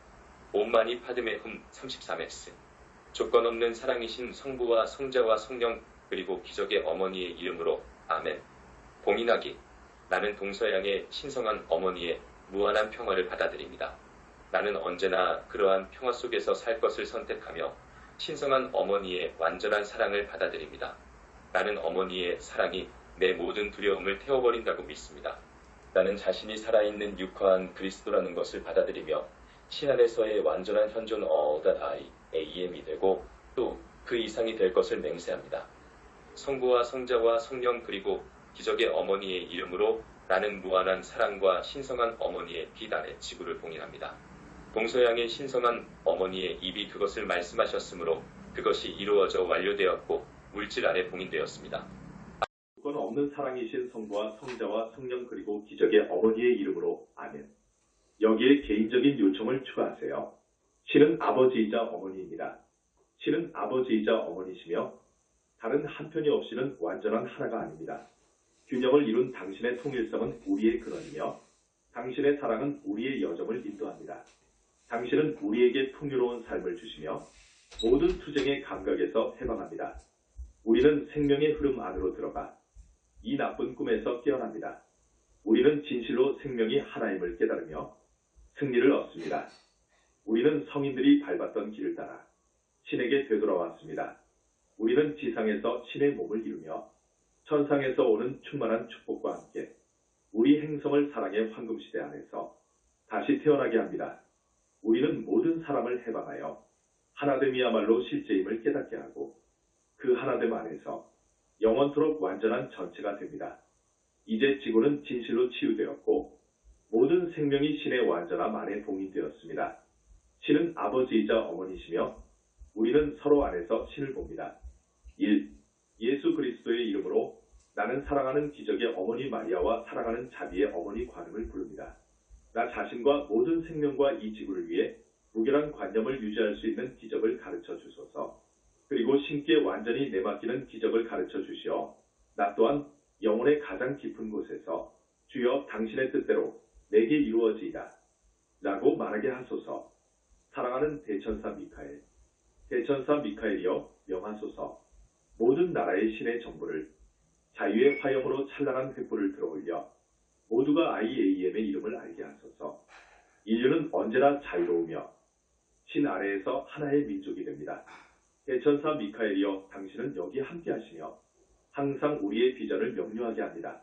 옴마니 파드메 훔 33X 조건 없는 사랑이신 성부와 성자와 성령 그리고 기적의 어머니의 이름으로 아멘. 봉인하기 나는 동서양의 신성한 어머니의 무한한 평화를 받아들입니다. 나는 언제나 그러한 평화 속에서 살 것을 선택하며 신성한 어머니의 완전한 사랑을 받아들입니다. 나는 어머니의 사랑이 내 모든 두려움을 태워버린다고 믿습니다. 나는 자신이 살아있는 유화한 그리스도라는 것을 받아들이며 신 안에서의 완전한 현존 어다다이 AM이 되고 또 그 이상이 될 것을 맹세합니다. 성부와 성자와 성령 그리고 기적의 어머니의 이름으로 나는 무한한 사랑과 신성한 어머니의 빛 아래 지구를 봉인합니다. 동서양의 신성한 어머니의 입이 그것을 말씀하셨으므로 그것이 이루어져 완료되었고 물질 아래 봉인되었습니다. 조건 없는 사랑이신 성부와 성자와 성령 그리고 기적의 어머니의 이름으로 아멘. 여기에 개인적인 요청을 추가하세요. 신은 아버지이자 어머니입니다. 신은 아버지이자 어머니시며 다른 한편이 없이는 완전한 하나가 아닙니다. 균형을 이룬 당신의 통일성은 우리의 근원이며 당신의 사랑은 우리의 여정을 인도합니다. 당신은 우리에게 풍요로운 삶을 주시며 모든 투쟁의 감각에서 해방합니다. 우리는 생명의 흐름 안으로 들어가 이 나쁜 꿈에서 깨어납니다. 우리는 진실로 생명이 하나임을 깨달으며 승리를 얻습니다. 우리는 성인들이 밟았던 길을 따라 신에게 되돌아왔습니다. 우리는 지상에서 신의 몸을 이루며 천상에서 오는 충만한 축복과 함께 우리 행성을 사랑의 황금시대 안에서 다시 태어나게 합니다. 우리는 모든 사람을 해방하여 하나됨이야말로 실제임을 깨닫게 하고 그 하나됨 안에서 영원토록 완전한 전체가 됩니다. 이제 지구는 진실로 치유되었고 모든 생명이 신의 완전함 안에 봉인되었습니다. 신은 아버지이자 어머니시며 우리는 서로 안에서 신을 봅니다. 1. 예수 그리스도의 이름으로 나는 사랑하는 기적의 어머니 마리아와 사랑하는 자비의 어머니 관음을 부릅니다. 나 자신과 모든 생명과 이 지구를 위해 무결한 관념을 유지할 수 있는 기적을 가르쳐 주소서. 그리고 신께 완전히 내맡기는 기적을 가르쳐 주시어 나 또한 영혼의 가장 깊은 곳에서 주여 당신의 뜻대로 내게 이루어지이다 라고 말하게 하소서. 사랑하는 대천사 미카엘, 대천사 미카엘이여 명하소서. 모든 나라의 신의 정보를 자유의 화염으로 찬란한 횃불을 들어올려 모두가 IAM의 이름을 알게 하소서. 인류는 언제나 자유로우며 신 아래에서 하나의 민족이 됩니다. 대천사 미카엘이여 당신은 여기 함께 하시며 항상 우리의 비전을 명료하게 합니다.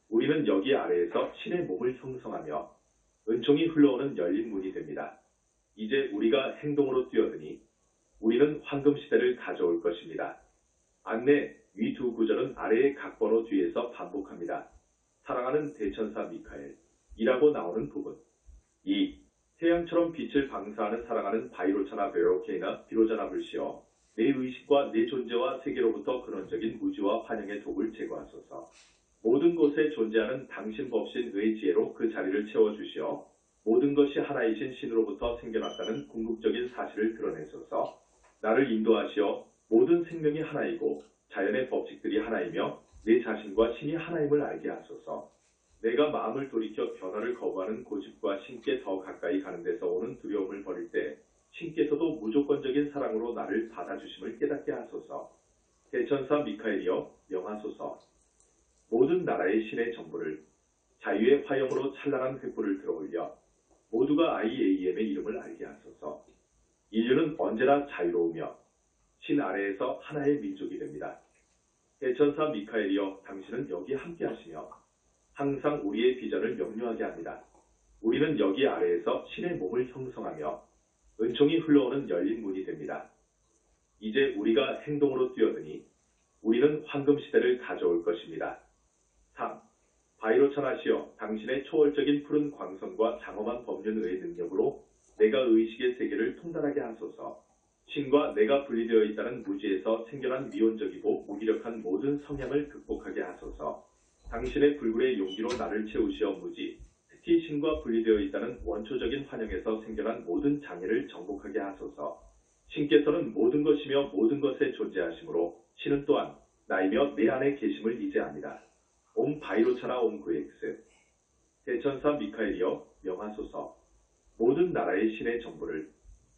우리는 여기 아래에서 신의 몸을 형성하며 은총이 흘러오는 열린 문이 됩니다. 이제 우리가 행동으로 뛰어드니 우리는 황금시대를 가져올 것입니다. 안내 위 두 구절은 아래의 각 번호 뒤에서 반복합니다. 사랑하는 대천사 미카엘 이라고 나오는 부분. 2. 태양처럼 빛을 방사하는 사랑하는 바이로차나 베로케이나 비로자나 불시어 내 의식과 내 존재와 세계로부터 근원적인 무지와 환영의 독을 제거하소서. 모든 곳에 존재하는 당신 법신의 지혜로 그 자리를 채워주시어 모든 것이 하나이신 신으로부터 생겨났다는 궁극적인 사실을 드러내소서. 나를 인도하시어 모든 생명이 하나이고 자연의 법칙들이 하나이며 내 자신과 신이 하나임을 알게 하소서. 내가 마음을 돌이켜 변화를 거부하는 고집과 신께 더 가까이 가는 데서 오는 두려움을 버릴 때 신께서도 무조건적인 사랑으로 나를 받아주심을 깨닫게 하소서. 대천사 미카엘이여 명하소서. 모든 나라의 신의 정보를 자유의 화염으로 찬란한 횃불을 들어올려 모두가 IAM의 이름을 알게 하소서. 인류는 언제나 자유로우며 신 아래에서 하나의 민족이 됩니다. 대천사 미카엘이여 당신은 여기 함께 하시며 항상 우리의 비전을 명료하게 합니다. 우리는 여기 아래에서 신의 몸을 형성하며 은총이 흘러오는 열린 문이 됩니다. 이제 우리가 행동으로 뛰어드니 우리는 황금 시대를 가져올 것입니다. 3. 바이로천하시여 당신의 초월적인 푸른 광선과 장엄한 법륜의 능력으로 내가 의식의 세계를 통달하게 하소서. 신과 내가 분리되어 있다는 무지에서 생겨난 미온적이고 무기력한 모든 성향을 극복하게 하소서. 당신의 불굴의 용기로 나를 채우시어 무지, 특히 신과 분리되어 있다는 원초적인 환영에서 생겨난 모든 장애를 정복하게 하소서. 신께서는 모든 것이며 모든 것에 존재하시므로 신은 또한 나이며 내 안에 계심을 이제합니다. 옴 바이로차나 옴 그엑스. 대천사 미카엘이여 명하소서. 모든 나라의 신의 정보를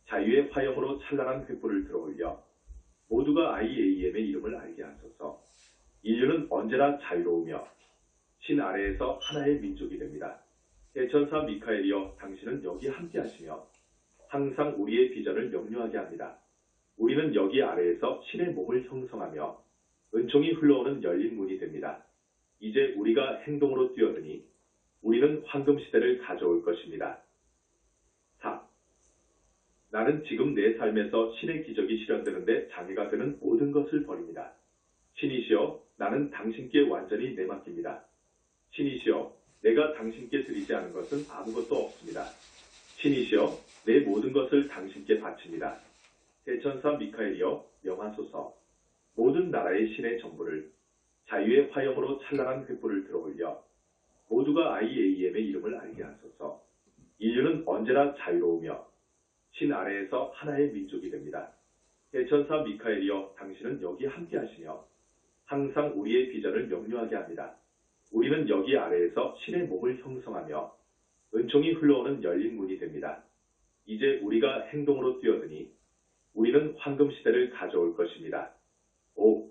자유의 화염으로 찬란한 횃불을 들어올려 모두가 IAM의 이름을 알게 하소서. 인류는 언제나 자유로우며 신 아래에서 하나의 민족이 됩니다. 대천사 미카엘이여 당신은 여기 함께 하시며 항상 우리의 비전을 명료하게 합니다. 우리는 여기 아래에서 신의 몸을 형성하며 은총이 흘러오는 열린 문이 됩니다. 이제 우리가 행동으로 뛰어드니 우리는 황금 시대를 가져올 것입니다. 4. 나는 지금 내 삶에서 신의 기적이 실현되는데 장애가 되는 모든 것을 버립니다. 신이시여, 나는 당신께 완전히 내맡깁니다. 신이시여, 내가 당신께 드리지 않은 것은 아무것도 없습니다. 신이시여, 내 모든 것을 당신께 바칩니다. 대천사 미카엘이여 명하소서. 모든 나라의 신의 정보를 자유의 화염으로 찬란한 횃불을 들어올려 모두가 IAM의 이름을 알게 하소서. 인류는 언제나 자유로우며 신 아래에서 하나의 민족이 됩니다. 대천사 미카엘이여 당신은 여기 함께 하시며 항상 우리의 비전을 명료하게 합니다. 우리는 여기 아래에서 신의 몸을 형성하며 은총이 흘러오는 열린 문이 됩니다. 이제 우리가 행동으로 뛰어드니 우리는 황금 시대를 가져올 것입니다. 5.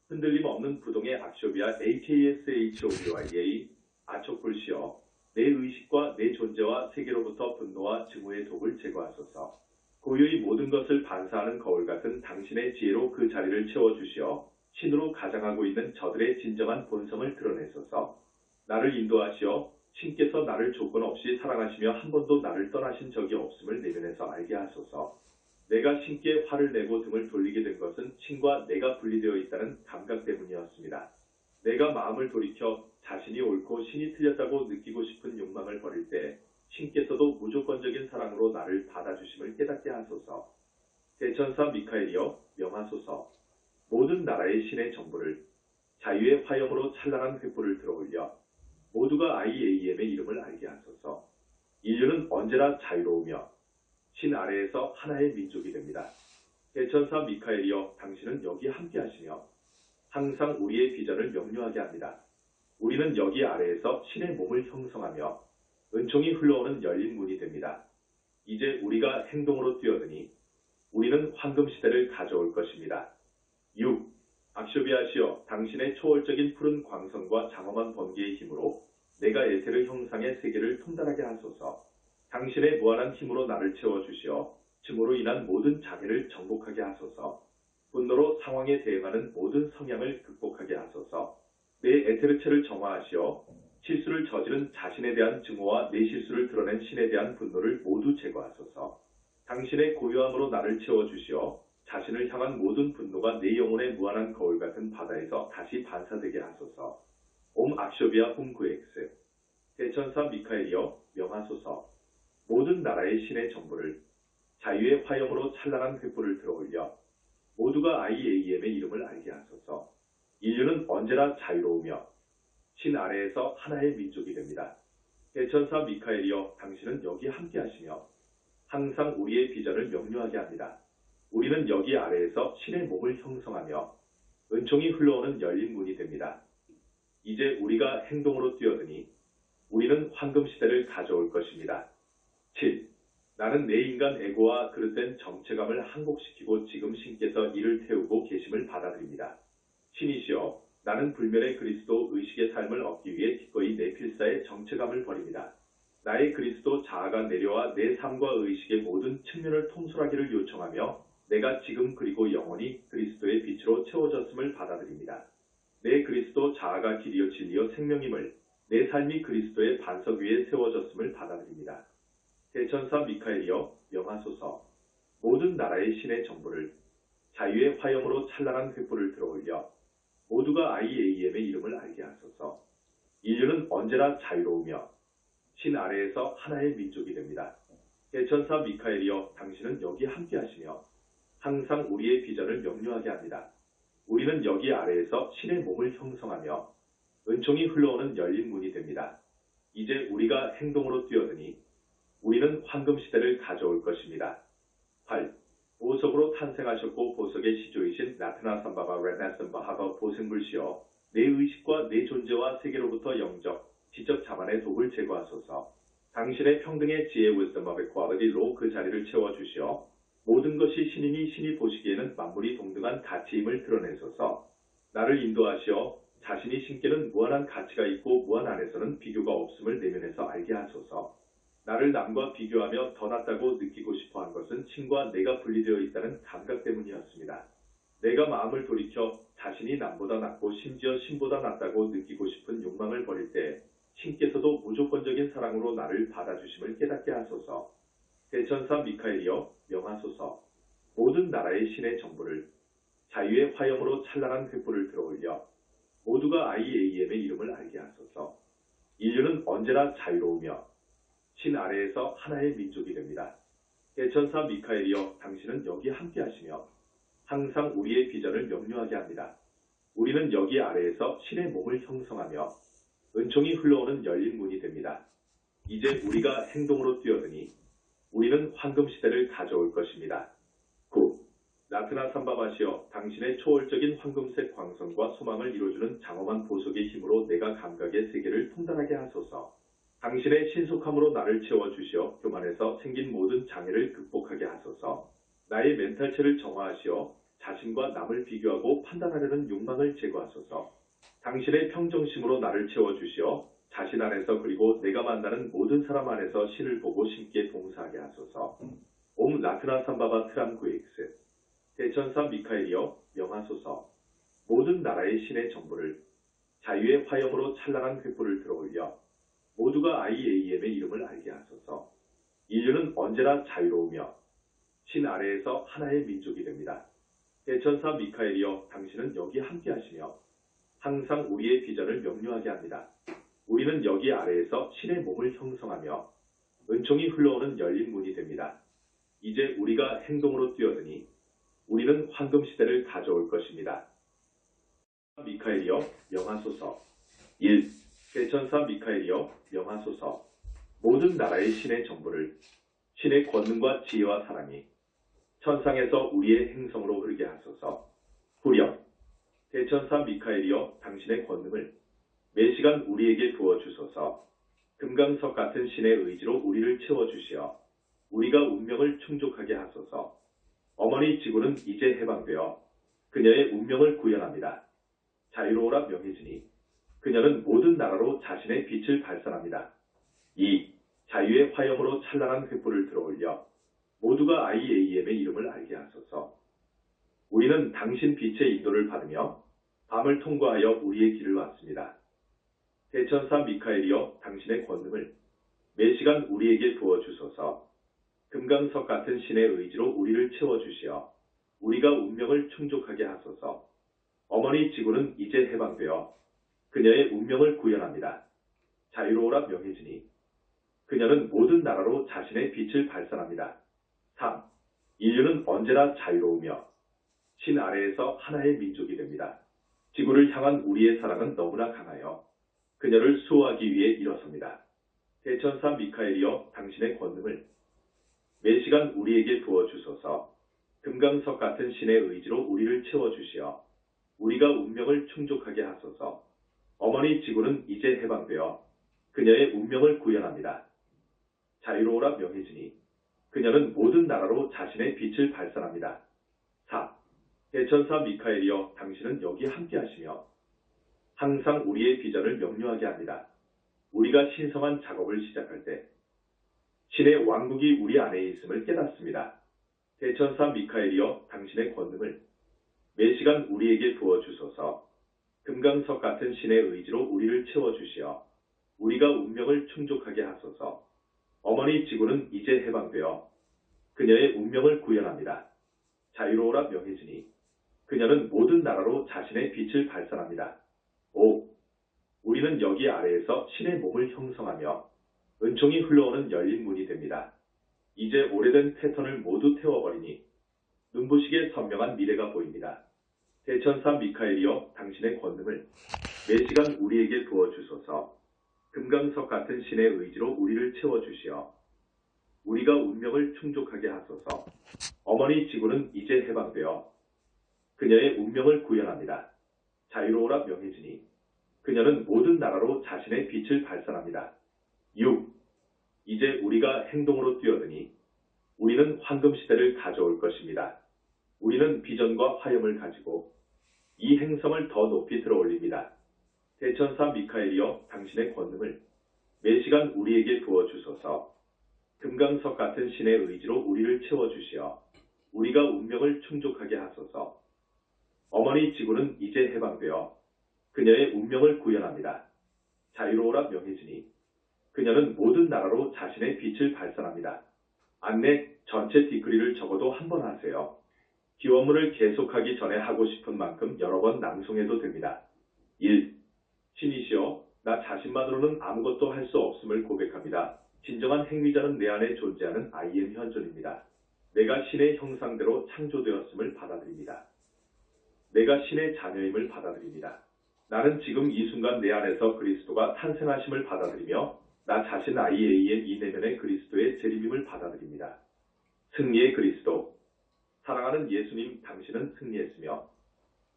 흔들림 없는 부동의 악쇼비아 HASHOBYA 아촉불시여 내 의식과 내 존재와 세계로부터 분노와 증오의 독을 제거하소서. 고유의 모든 것을 반사하는 거울 같은 당신의 지혜로 그 자리를 채워주시어 신으로 가장하고 있는 저들의 진정한 본성을 드러내소서. 나를 인도하시어 신께서 나를 조건 없이 사랑하시며 한 번도 나를 떠나신 적이 없음을 내면에서 알게 하소서. 내가 신께 화를 내고 등을 돌리게 된 것은 신과 내가 분리되어 있다는 감각 때문이었습니다. 내가 마음을 돌이켜 자신이 옳고 신이 틀렸다고 느끼고 싶은 욕망을 버릴 때 신께서도 무조건적인 사랑으로 나를 받아주심을 깨닫게 하소서. 대천사 미카엘이여 명하소서. 모든 나라의 신의 정보를 자유의 화염으로 찬란한 횃불을 들어올려 모두가 IAM의 이름을 알게 하소서. 인류는 언제나 자유로우며 신 아래에서 하나의 민족이 됩니다. 대천사 미카엘이여 당신은 여기 함께 하시며 항상 우리의 비전을 명료하게 합니다. 우리는 여기 아래에서 신의 몸을 형성하며 은총이 흘러오는 열린 문이 됩니다. 이제 우리가 행동으로 뛰어드니 우리는 황금 시대를 가져올 것입니다. 6. 악쇼비아시여 당신의 초월적인 푸른 광선과 장엄한 번개의 힘으로 내가 에테르 형상의 세계를 통달하게 하소서. 당신의 무한한 힘으로 나를 채워주시어 증오로 인한 모든 장애를 정복하게 하소서. 분노로 상황에 대응하는 모든 성향을 극복하게 하소서. 내 에테르체를 정화하시어 실수를 저지른 자신에 대한 증오와 내 실수를 드러낸 신에 대한 분노를 모두 제거하소서. 당신의 고요함으로 나를 채워주시어 자신을 향한 모든 분노가 내 영혼의 무한한 거울 같은 바다에서 다시 반사되게 하소서. 옴 악쇼비아 홈구엑스. 대천사 미카엘이여 명하소서. 모든 나라의 신의 정보를 자유의 화염으로 찬란한 횃불을 들어올려 모두가 IAM의 이름을 알게 하소서. 인류는 언제나 자유로우며 신 아래에서 하나의 민족이 됩니다. 대천사 미카엘이여 당신은 여기 함께 하시며 항상 우리의 비전을 명료하게 합니다. 우리는 여기 아래에서 신의 몸을 형성하며 은총이 흘러오는 열린 문이 됩니다. 이제 우리가 행동으로 뛰어드니 우리는 황금 시대를 가져올 것입니다. 7. 나는 내 인간 에고와 그릇된 정체감을 항복시키고 지금 신께서 이를 태우고 계심을 받아들입니다. 신이시여, 나는 불멸의 그리스도 의식의 삶을 얻기 위해 기꺼이 내 필사의 정체감을 버립니다. 나의 그리스도 자아가 내려와 내 삶과 의식의 모든 측면을 통솔하기를 요청하며 내가 지금 그리고 영원히 그리스도의 빛으로 채워졌음을 받아들입니다. 내 그리스도 자아가 길이요 진리요 생명임을 내 삶이 그리스도의 반석 위에 세워졌음을 받아들입니다. 대천사 미카엘이여 명하소서. 모든 나라의 신의 정보를 자유의 화염으로 찬란한 횃불을 들어올려 모두가 IAM의 이름을 알게 하소서. 인류는 언제나 자유로우며 신 아래에서 하나의 민족이 됩니다. 대천사 미카엘이여 당신은 여기 함께 하시며 항상 우리의 비전을 명료하게 합니다. 우리는 여기 아래에서 신의 몸을 형성하며 은총이 흘러오는 열린 문이 됩니다. 이제 우리가 행동으로 뛰어드니 우리는 황금시대를 가져올 것입니다. 8. 보석으로 탄생하셨고 보석의 시조이신 나트나삼바바 레나슨바하바 보생불시여 내 의식과 내 존재와 세계로부터 영적, 지적 자만의 독을 제거하소서. 당신의 평등의 지혜 wisdom의 quality로 그 자리를 채워주시어 모든 것이 신이니 신이 보시기에는 만물이 동등한 가치임을 드러내소서. 나를 인도하시어 자신이 신께는 무한한 가치가 있고 무한 안에서는 비교가 없음을 내면에서 알게 하소서. 나를 남과 비교하며 더 낫다고 느끼고 싶어한 것은 신과 내가 분리되어 있다는 감각 때문이었습니다. 내가 마음을 돌이켜 자신이 남보다 낫고 심지어 신보다 낫다고 느끼고 싶은 욕망을 버릴 때 신께서도 무조건적인 사랑으로 나를 받아주심을 깨닫게 하소서. 대천사 미카엘이여 명하소서. 모든 나라의 신의 정보를 자유의 화염으로 찬란한 횃불을 들어올려 모두가 IAM의 이름을 알게 하소서. 인류는 언제나 자유로우며 신 아래에서 하나의 민족이 됩니다. 대천사 미카엘이여 당신은 여기 함께 하시며 항상 우리의 비전을 명료하게 합니다. 우리는 여기 아래에서 신의 몸을 형성하며 은총이 흘러오는 열린 문이 됩니다. 이제 우리가 행동으로 뛰어드니 우리는 황금시대를 가져올 것입니다. 9. 나트나삼바바시여 당신의 초월적인 황금색 광선과 소망을 이루어주는 장엄한 보석의 힘으로 내가 감각의 세계를 통달하게 하소서. 당신의 신속함으로 나를 채워주시어 교만에서 생긴 모든 장애를 극복하게 하소서. 나의 멘탈체를 정화하시어 자신과 남을 비교하고 판단하려는 욕망을 제거하소서. 당신의 평정심으로 나를 채워주시어 자신 안에서 그리고 내가 만나는 모든 사람 안에서 신을 보고 신께 봉사하게 하소서. 옴 라트나삼바바 트람구엑스. 대천사 미카엘이여 명하소서. 모든 나라의 신의 정보를 자유의 화염으로 찬란한 횃불을 들어올려 모두가 IAM의 이름을 알게 하소서. 인류는 언제나 자유로우며 신 아래에서 하나의 민족이 됩니다. 대천사 미카엘이여 당신은 여기 함께 하시며 항상 우리의 비전을 명료하게 합니다. 우리는 여기 아래에서 신의 몸을 형성하며 은총이 흘러오는 열린 문이 됩니다. 이제 우리가 행동으로 뛰어드니 우리는 황금시대를 가져올 것입니다. 미카엘이여 명하소서. 1. 대천사 미카엘이여 명하소서. 모든 나라의 신의 정보를 신의 권능과 지혜와 사랑이 천상에서 우리의 행성으로 흐르게 하소서. 후령. 대천사 미카엘이여 당신의 권능을 매시간 우리에게 부어주소서. 금강석 같은 신의 의지로 우리를 채워주시어 우리가 운명을 충족하게 하소서. 어머니 지구는 이제 해방되어 그녀의 운명을 구현합니다. 자유로워라 명예진이 그녀는 모든 나라로 자신의 빛을 발산합니다. 2. 자유의 화염으로 찬란한 횃불을 들어올려 모두가 IAM의 이름을 알게 하소서. 우리는 당신 빛의 인도를 받으며 밤을 통과하여 우리의 길을 왔습니다. 대천사 미카엘이여 당신의 권능을 매시간 우리에게 부어주소서. 금강석 같은 신의 의지로 우리를 채워주시어 우리가 운명을 충족하게 하소서. 어머니 지구는 이제 해방되어 그녀의 운명을 구현합니다. 자유로워라 명예진이 그녀는 모든 나라로 자신의 빛을 발산합니다. 3. 인류는 언제나 자유로우며 신 아래에서 하나의 민족이 됩니다. 지구를 향한 우리의 사랑은 너무나 강하여 그녀를 수호하기 위해 일어섭니다. 대천사 미카엘이여 당신의 권능을 매시간 우리에게 부어주소서. 금강석 같은 신의 의지로 우리를 채워주시어 우리가 운명을 충족하게 하소서. 어머니 지구는 이제 해방되어 그녀의 운명을 구현합니다. 자유로워라 명예진이 그녀는 모든 나라로 자신의 빛을 발산합니다. 4. 대천사 미카엘이여 당신은 여기 함께 하시며 항상 우리의 비전을 명료하게 합니다. 우리가 신성한 작업을 시작할 때 신의 왕국이 우리 안에 있음을 깨닫습니다. 대천사 미카엘이여 당신의 권능을 매시간 우리에게 부어주소서. 금강석 같은 신의 의지로 우리를 채워주시어 우리가 운명을 충족하게 하소서. 어머니 지구는 이제 해방되어 그녀의 운명을 구현합니다. 자유로워라 명예진이 그녀는 모든 나라로 자신의 빛을 발산합니다. 5. 우리는 여기 아래에서 신의 몸을 형성하며 은총이 흘러오는 열린 문이 됩니다. 이제 오래된 패턴을 모두 태워버리니 눈부시게 선명한 미래가 보입니다. 대천사 미카엘이여 당신의 권능을 매시간 우리에게 부어주소서. 금강석 같은 신의 의지로 우리를 채워주시어 우리가 운명을 충족하게 하소서. 어머니 지구는 이제 해방되어 그녀의 운명을 구현합니다. 자유로워라 명예진이 그녀는 모든 나라로 자신의 빛을 발산합니다. 6. 이제 우리가 행동으로 뛰어드니 우리는 황금시대를 가져올 것입니다. 우리는 비전과 화염을 가지고 이 행성을 더 높이 들어올립니다. 대천사 미카엘이여 당신의 권능을 매시간 우리에게 부어주소서. 금강석 같은 신의 의지로 우리를 채워주시어 우리가 운명을 충족하게 하소서. 어머니 지구는 이제 해방되어 그녀의 운명을 구현합니다. 자유로워라 명예진이 그녀는 모든 나라로 자신의 빛을 발산합니다. 안내 전체 디크리를 적어도 한 번 하세요. 기원문을 계속하기 전에 하고 싶은 만큼 여러 번 낭송해도 됩니다. 1. 신이시여, 나 자신만으로는 아무것도 할 수 없음을 고백합니다. 진정한 행위자는 내 안에 존재하는 I am 현존입니다. 내가 신의 형상대로 창조되었음을 받아들입니다. 내가 신의 자녀임을 받아들입니다. 나는 지금 이 순간 내 안에서 그리스도가 탄생하심을 받아들이며 나 자신 IA의 이 내면의 그리스도의 재림임을 받아들입니다. 승리의 그리스도, 사랑하는 예수님 당신은 승리했으며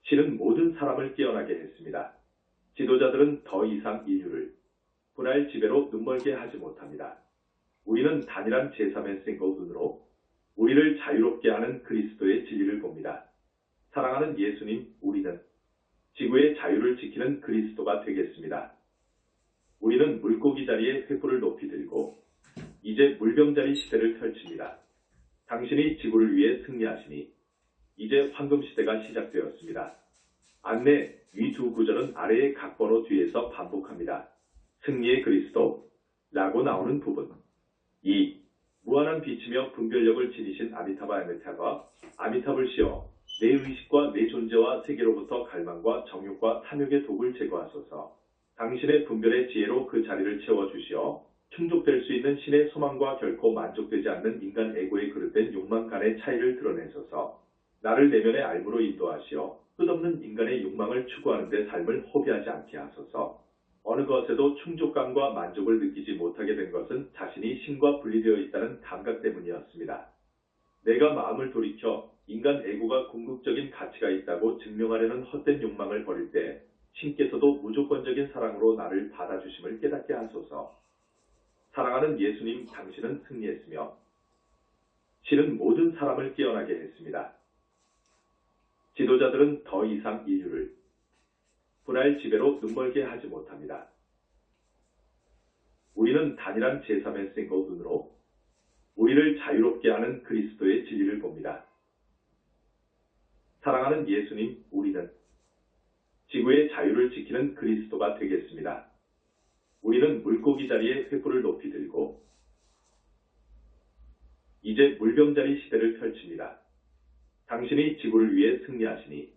신은 모든 사람을 깨어나게 했습니다. 지도자들은 더 이상 인류를 분할 지배로 눈멀게 하지 못합니다. 우리는 단일한 제3의 싱글 눈으로 우리를 자유롭게 하는 그리스도의 진리를 봅니다. 사랑하는 예수님, 우리는 지구의 자유를 지키는 그리스도가 되겠습니다. 우리는 물고기 자리에 횃불을 높이 들고 이제 물병자리 시대를 펼칩니다. 당신이 지구를 위해 승리하시니 이제 황금시대가 시작되었습니다. 안내 위 두 구절은 아래의 각 번호 뒤에서 반복합니다. 승리의 그리스도 라고 나오는 부분. 2. 무한한 빛이며 분별력을 지니신 아미타바 아미타불시여 내 의식과 내 존재와 세계로부터 갈망과 정욕과 탐욕의 독을 제거하소서. 당신의 분별의 지혜로 그 자리를 채워주시어 충족될 수 있는 신의 소망과 결코 만족되지 않는 인간 에고의 그릇된 욕망 간의 차이를 드러내소서. 나를 내면의 알무로 인도하시어 끝없는 인간의 욕망을 추구하는 데 삶을 허비하지 않게 하소서. 어느 것에도 충족감과 만족을 느끼지 못하게 된 것은 자신이 신과 분리되어 있다는 감각 때문이었습니다. 내가 마음을 돌이켜 인간 에고가 궁극적인 가치가 있다고 증명하려는 헛된 욕망을 버릴 때 신께서도 무조건적인 사랑으로 나를 받아주심을 깨닫게 하소서. 사랑하는 예수님 당신은 승리했으며 신은 모든 사람을 깨어나게 했습니다. 지도자들은 더 이상 인류를 분할 지배로 눈멀게 하지 못합니다. 우리는 단일한 제3의 싱글 눈으로 우리를 자유롭게 하는 그리스도의 진리를 봅니다. 사랑하는 예수님, 우리는 지구의 자유를 지키는 그리스도가 되겠습니다. 우리는 물고기 자리에 횃불을 높이 들고 이제 물병자리 시대를 펼칩니다. 당신이 지구를 위해 승리하시니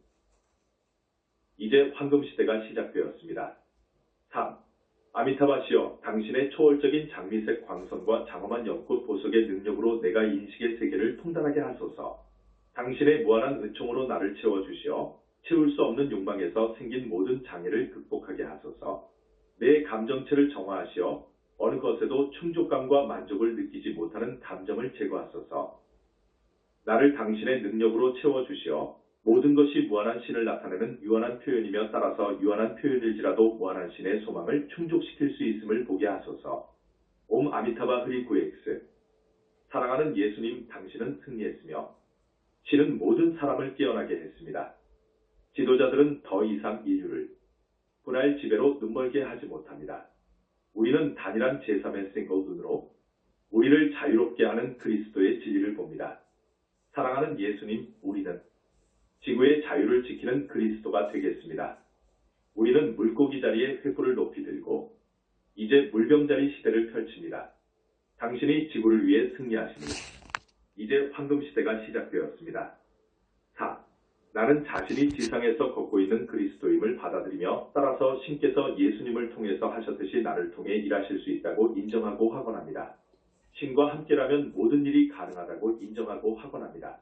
이제 황금시대가 시작되었습니다. 3. 아미타바시여 당신의 초월적인 장미색 광선과 장엄한 연꽃 보석의 능력으로 내가 인식의 세계를 통달하게 하소서. 당신의 무한한 은총으로 나를 채워주시어 채울 수 없는 욕망에서 생긴 모든 장애를 극복하게 하소서. 내 감정체를 정화하시어 어느 것에도 충족감과 만족을 느끼지 못하는 감정을 제거하소서. 나를 당신의 능력으로 채워주시어 모든 것이 무한한 신을 나타내는 유한한 표현이며 따라서 유한한 표현일지라도 무한한 신의 소망을 충족시킬 수 있음을 보게 하소서. 옴 아미타바 흐리 구엑스. 사랑하는 예수님 당신은 승리했으며 신은 모든 사람을 깨어나게 했습니다. 지도자들은 더 이상 인류를 분할 지배로 눈멀게 하지 못합니다. 우리는 단일한 제3의 싱글 눈으로 우리를 자유롭게 하는 그리스도의 진리를 봅니다. 사랑하는 예수님, 우리는 지구의 자유를 지키는 그리스도가 되겠습니다. 우리는 물고기 자리에 횃불을 높이 들고 이제 물병자리 시대를 펼칩니다. 당신이 지구를 위해 승리하시니 이제 황금 시대가 시작되었습니다. 4. 나는 자신이 지상에서 걷고 있는 그리스도임을 받아들이며 따라서 신께서 예수님을 통해서 하셨듯이 나를 통해 일하실 수 있다고 인정하고 확언합니다. 신과 함께라면 모든 일이 가능하다고 인정하고 확언합니다.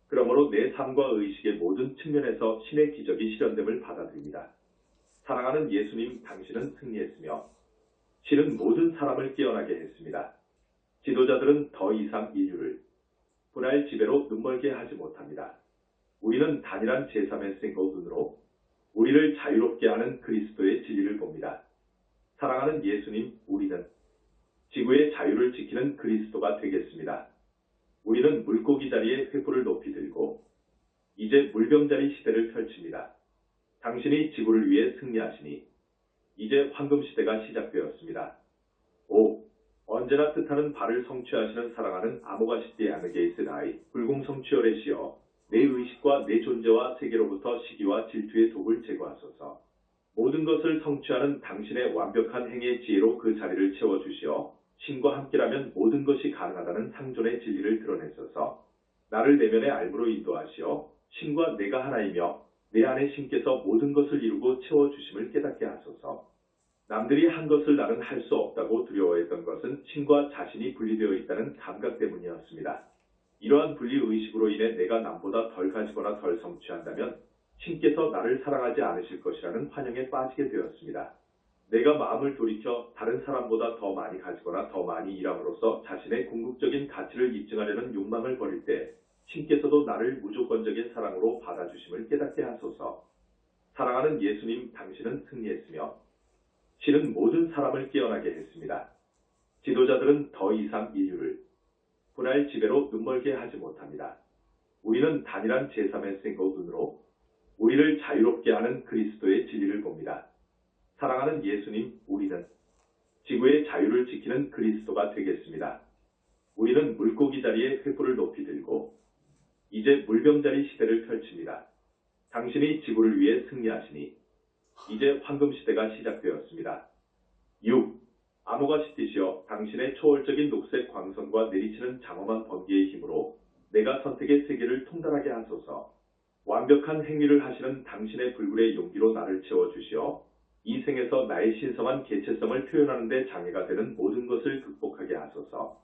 그러므로 내 삶과 의식의 모든 측면에서 신의 기적이 실현됨을 받아들입니다. 사랑하는 예수님, 당신은 승리했으며 신은 모든 사람을 깨어나게 했습니다. 지도자들은 더 이상 인류를 분할 지배로 눈멀게 하지 못합니다. 우리는 단일한 제3의 생거 눈으로 우리를 자유롭게 하는 그리스도의 진리를 봅니다. 사랑하는 예수님, 우리는 지구의 자유를 지키는 그리스도가 되겠습니다. 우리는 물고기 자리에 횃불을 높이 들고 이제 물병자리 시대를 펼칩니다. 당신이 지구를 위해 승리하시니 이제 황금 시대가 시작되었습니다. 5. 언제나 뜻하는 바를 성취하시는 사랑하는 아모가시띠 아느게이스라이 불공성취열의시여 내 의식과 내 존재와 세계로부터 시기와 질투의 독을 제거하소서. 모든 것을 성취하는 당신의 완벽한 행의 지혜로 그 자리를 채워주시어 신과 함께라면 모든 것이 가능하다는 상존의 진리를 드러내소서. 나를 내면의 알무로 인도하시어 신과 내가 하나이며 내 안에 신께서 모든 것을 이루고 채워주심을 깨닫게 하소서. 남들이 한 것을 나는 할 수 없다고 두려워했던 것은 신과 자신이 분리되어 있다는 감각 때문이었습니다. 이러한 분리의식으로 인해 내가 남보다 덜 가지거나 덜 성취한다면 신께서 나를 사랑하지 않으실 것이라는 환영에 빠지게 되었습니다. 내가 마음을 돌이켜 다른 사람보다 더 많이 가지거나 더 많이 일함으로써 자신의 궁극적인 가치를 입증하려는 욕망을 버릴 때 신께서도 나를 무조건적인 사랑으로 받아주심을 깨닫게 하소서. 사랑하는 예수님, 당신은 승리했으며 신은 모든 사람을 깨어나게 했습니다. 지도자들은 더 이상 인류를 분할 지배로 눈멀게 하지 못합니다. 우리는 단일한 제3의 생거 눈으로 우리를 자유롭게 하는 그리스도의 진리를 봅니다. 사랑하는 예수님, 우리는 지구의 자유를 지키는 그리스도가 되겠습니다. 우리는 물고기 자리에 횃불을 높이 들고 이제 물병자리 시대를 펼칩니다. 당신이 지구를 위해 승리하시니 이제 황금 시대가 시작되었습니다. 6. 아모가시띠시여 당신의 초월적인 녹색 광선과 내리치는 장엄한 번개의 힘으로 내가 선택의 세계를 통달하게 하소서. 완벽한 행위를 하시는 당신의 불굴의 용기로 나를 채워주시어 이 생에서 나의 신성한 개체성을 표현하는 데 장애가 되는 모든 것을 극복하게 하소서.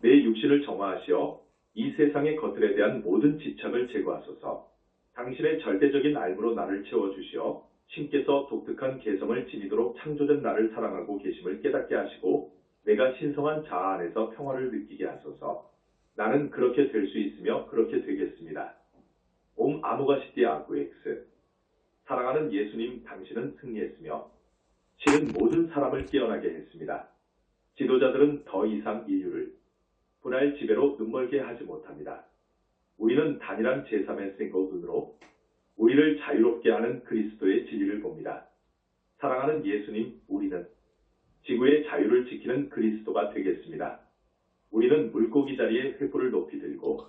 내 육신을 정화하시어 이 세상의 것들에 대한 모든 집착을 제거하소서. 당신의 절대적인 알무로 나를 채워주시어 신께서 독특한 개성을 지니도록 창조된 나를 사랑하고 계심을 깨닫게 하시고 내가 신성한 자아 안에서 평화를 느끼게 하소서. 나는 그렇게 될 수 있으며 그렇게 되겠습니다. 옴 아모가시띠 아구엑스. 사랑하는 예수님, 당신은 승리했으며 신은 모든 사람을 깨어나게 했습니다. 지도자들은 더 이상 인류를 분할 지배로 눈멀게 하지 못합니다. 우리는 단일한 제3의 생거 눈으로 우리를 자유롭게 하는 그리스도의 진리를 봅니다. 사랑하는 예수님, 우리는 지구의 자유를 지키는 그리스도가 되겠습니다. 우리는 물고기 자리에 횃불을 높이 들고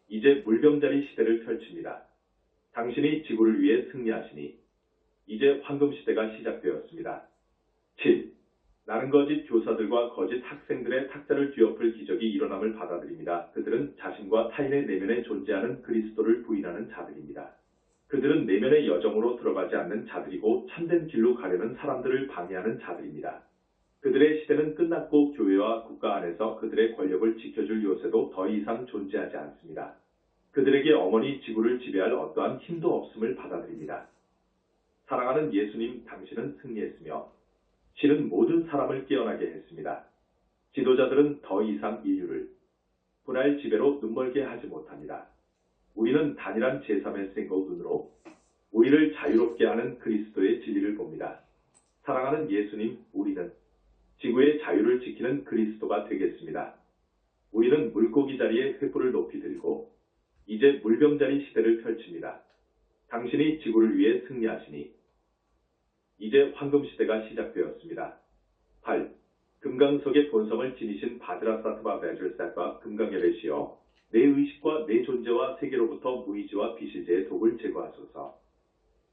이제 물병자리 시대를 펼칩니다. 당신이 지구를 위해 승리하시니 이제 황금 시대가 시작되었습니다. 7. 나는 거짓 교사들과 거짓 학생들의 탁자를 뒤엎을 기적이 일어남을 받아들입니다. 그들은 자신과 타인의 내면에 존재하는 그리스도를 부인하는 자들입니다. 그들은 내면의 여정으로 들어가지 않는 자들이고 참된 길로 가려는 사람들을 방해하는 자들입니다. 그들의 시대는 끝났고 교회와 국가 안에서 그들의 권력을 지켜줄 요새도 더 이상 존재하지 않습니다. 그들에게 어머니 지구를 지배할 어떠한 힘도 없음을 받아들입니다. 사랑하는 예수님, 당신은 승리했으며 신은 모든 사람을 깨어나게 했습니다. 지도자들은 더 이상 인류를 분할 지배로 눈멀게 하지 못합니다. 우리는 단일한 제3의 생거 눈으로 우리를 자유롭게 하는 그리스도의 진리를 봅니다. 사랑하는 예수님, 우리는 지구의 자유를 지키는 그리스도가 되겠습니다. 우리는 물고기 자리에 횃불을 높이 들고 이제 물병자리 시대를 펼칩니다. 당신이 지구를 위해 승리하시니 이제 황금 시대가 시작되었습니다. 8. 금강석의 본성을 지니신 바드라사트바 베줄셋과 금강열의시여 내 의식과 내 존재와 세계로부터 무의지와 비실제의 독을 제거하소서.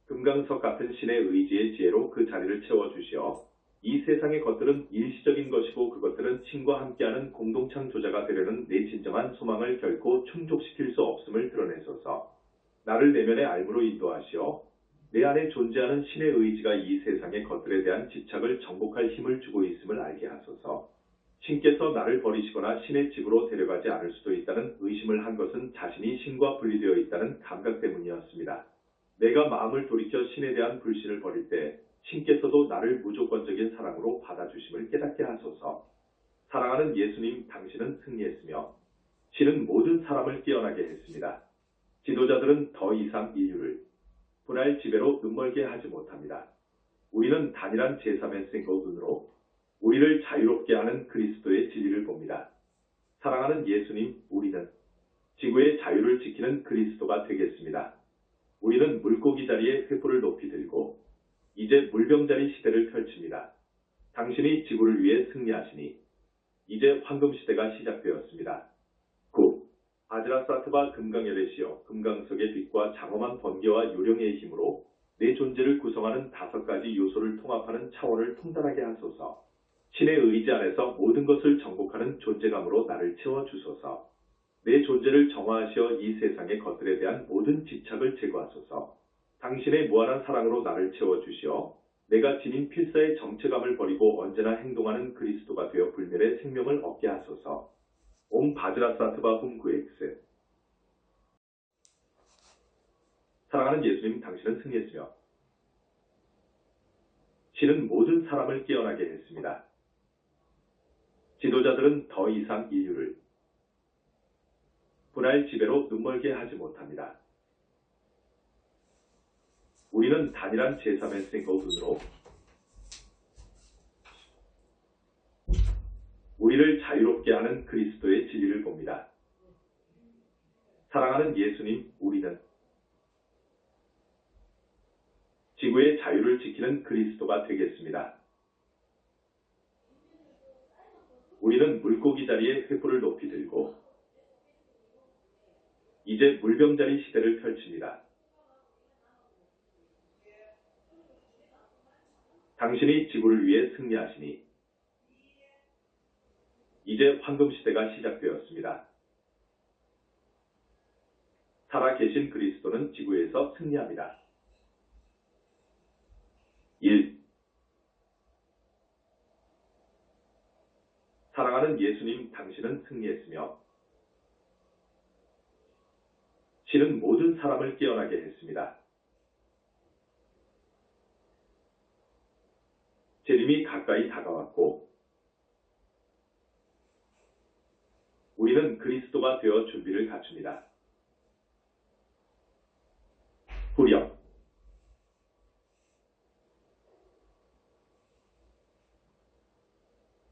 금강석 같은 신의 의지의 지혜로 그 자리를 채워주시어 이 세상의 것들은 일시적인 것이고 그것들은 신과 함께하는 공동창조자가 되려는 내 진정한 소망을 결코 충족시킬 수 없음을 드러내소서. 나를 내면의 알므로 인도하시어 내 안에 존재하는 신의 의지가 이 세상의 것들에 대한 집착을 정복할 힘을 주고 있음을 알게 하소서. 신께서 나를 버리시거나 신의 집으로 데려가지 않을 수도 있다는 의심을 한 것은 자신이 신과 분리되어 있다는 감각 때문이었습니다. 내가 마음을 돌이켜 신에 대한 불신을 버릴 때 신께서도 나를 무조건적인 사랑으로 받아주심을 깨닫게 하소서. 사랑하는 예수님, 당신은 승리했으며 신은 모든 사람을 깨어나게 했습니다. 지도자들은 더 이상 인류를 분할 지배로 눈멀게 하지 못합니다. 우리는 단일한 제3의 생각 눈으로 우리를 자유롭게 하는 그리스도의 진리를 봅니다. 사랑하는 예수님, 우리는 지구의 자유를 지키는 그리스도가 되겠습니다. 우리는 물고기 자리에 횃불을 높이 들고 이제 물병자리 시대를 펼칩니다. 당신이 지구를 위해 승리하시니 이제 황금 시대가 시작되었습니다. 9. 아즈라사트바 금강열애시여 금강석의 빛과 장엄한 번개와 요령의 힘으로 내 존재를 구성하는 5가지 요소를 통합하는 차원을 통달하게 하소서. 신의 의지 안에서 모든 것을 정복하는 존재감으로 나를 채워주소서. 내 존재를 정화하시어 이 세상의 것들에 대한 모든 집착을 제거하소서. 당신의 무한한 사랑으로 나를 채워주시어 내가 지닌 필사의 정체감을 버리고 언제나 행동하는 그리스도가 되어 불멸의 생명을 얻게 하소서. 옴 바즈라사트바 훔구엑스. 사랑하는 예수님, 당신은 승리했으며 신은 모든 사람을 깨어나게 했습니다. 지도자들은 더 이상 인류를 분할 지배로 눈멀게 하지 못합니다. 우리는 단일한 제3의 생각 눈으로 우리를 자유롭게 하는 그리스도의 진리를 봅니다. 사랑하는 예수님, 우리는 지구의 자유를 지키는 그리스도가 되겠습니다. 우리는 물고기 자리에 횃불을 높이 들고 이제 물병자리 시대를 펼칩니다. 당신이 지구를 위해 승리하시니 이제 황금 시대가 시작되었습니다. 살아계신 그리스도는 지구에서 승리합니다. 1. 사랑하는 예수님, 당신은 승리했으며 신은 모든 사람을 깨어나게 했습니다. 재림이 가까이 다가왔고 우리는 그리스도가 되어 준비를 갖춥니다. 후렴.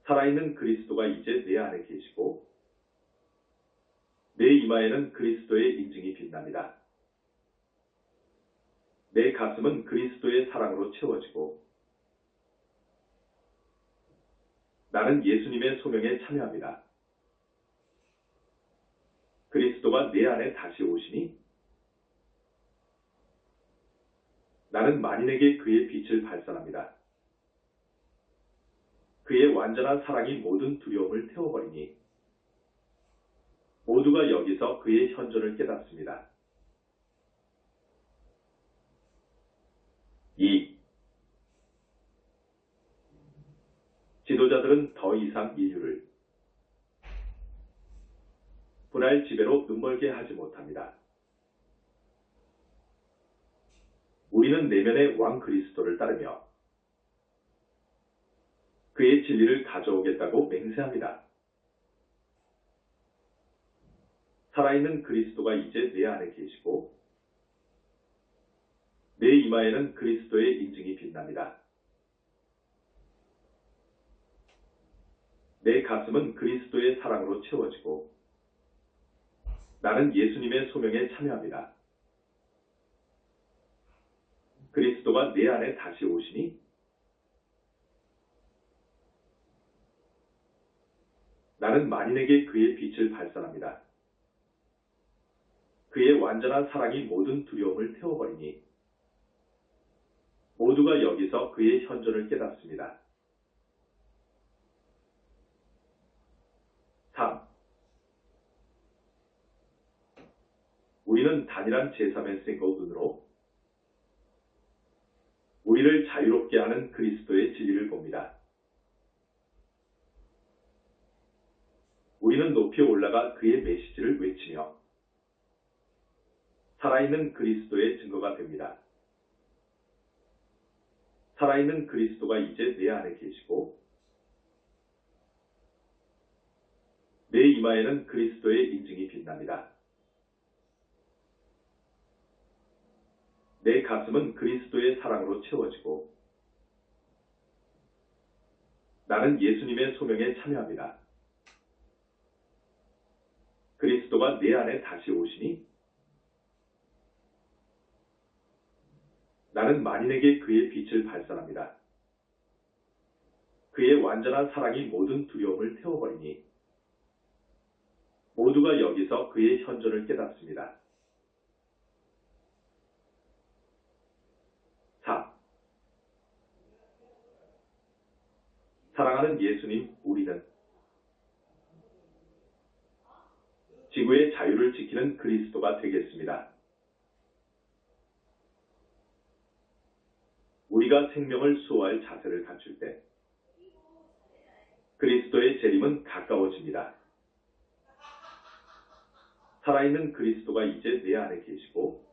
살아있는 그리스도가 이제 내 안에 계시고 내 이마에는 그리스도의 인증이 빛납니다. 내 가슴은 그리스도의 사랑으로 채워지고 나는 예수님의 소명에 참여합니다. 그리스도가 내 안에 다시 오시니 나는 만인에게 그의 빛을 발산합니다. 그의 완전한 사랑이 모든 두려움을 태워버리니 모두가 여기서 그의 현존을 깨닫습니다. 2. 지도자들은 더 이상 인류를 분할 지배로 눈멀게 하지 못합니다. 우리는 내면의 왕 그리스도를 따르며 그의 진리를 가져오겠다고 맹세합니다. 살아있는 그리스도가 이제 내 안에 계시고 내 이마에는 그리스도의 인증이 빛납니다. 내 가슴은 그리스도의 사랑으로 채워지고 나는 예수님의 소명에 참여합니다. 그리스도가 내 안에 다시 오시니 나는 만인에게 그의 빛을 발산합니다. 그의 완전한 사랑이 모든 두려움을 태워버리니 모두가 여기서 그의 현존을 깨닫습니다. 우리는 단일한 제3의 생각으로 우리를 자유롭게 하는 그리스도의 진리를 봅니다. 우리는 높이 올라가 그의 메시지를 외치며 살아있는 그리스도의 증거가 됩니다. 살아있는 그리스도가 이제 내 안에 계시고 내 이마에는 그리스도의 인증이 빛납니다. 내 가슴은 그리스도의 사랑으로 채워지고 나는 예수님의 소명에 참여합니다. 그리스도가 내 안에 다시 오시니 나는 만인에게 그의 빛을 발산합니다. 그의 완전한 사랑이 모든 두려움을 태워버리니 모두가 여기서 그의 현존을 깨닫습니다. 4. 사랑하는 예수님, 우리는 지구의 자유를 지키는 그리스도가 되겠습니다. 우리가 생명을 수호할 자세를 갖출 때 그리스도의 재림은 가까워집니다. 살아있는 그리스도가 이제 내 안에 계시고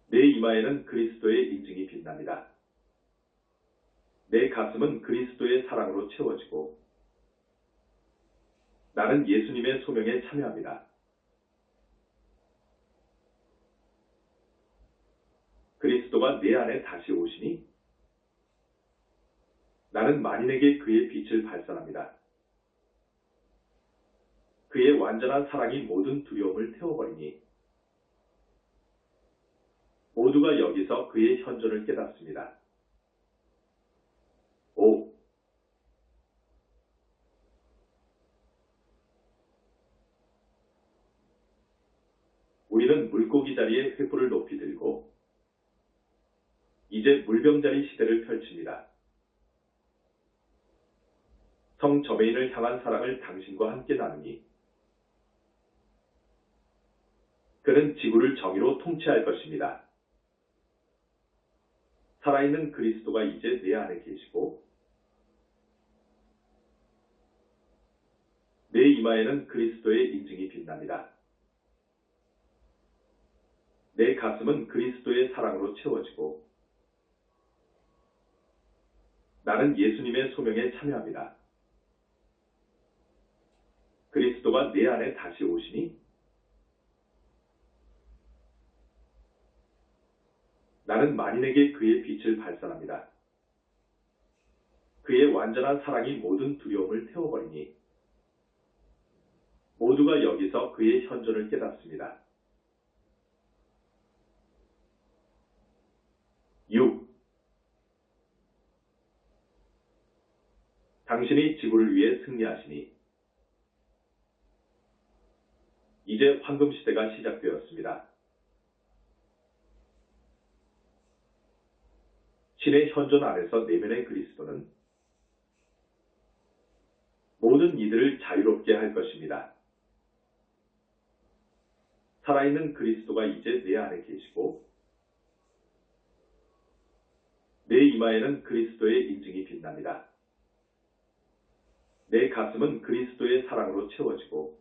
내 이마에는 그리스도의 인증이 빛납니다. 내 가슴은 그리스도의 사랑으로 채워지고 나는 예수님의 소명에 참여합니다. 그리스도가 내 안에 다시 오시니 나는 만인에게 그의 빛을 발산합니다. 그의 완전한 사랑이 모든 두려움을 태워버리니 모두가 여기서 그의 현존을 깨닫습니다. 5. 우리는 물고기 자리에 횃불을 높이 들고 이제 물병자리 시대를 펼칩니다. 성 저메인을 향한 사랑을 당신과 함께 나누니 그는 지구를 정의로 통치할 것입니다. 살아있는 그리스도가 이제 내 안에 계시고 내 이마에는 그리스도의 인증이 빛납니다. 내 가슴은 그리스도의 사랑으로 채워지고 나는 예수님의 소명에 참여합니다. 그리스도가 내 안에 다시 오시니 나는 만인에게 그의 빛을 발산합니다. 그의 완전한 사랑이 모든 두려움을 태워버리니 모두가 여기서 그의 현존을 깨닫습니다. 6. 당신이 지구를 위해 승리하시니 이제 황금시대가 시작되었습니다. 신의 현존 안에서 내면의 그리스도는 모든 이들을 자유롭게 할 것입니다. 살아있는 그리스도가 이제 내 안에 계시고 내 이마에는 그리스도의 인증이 빛납니다. 내 가슴은 그리스도의 사랑으로 채워지고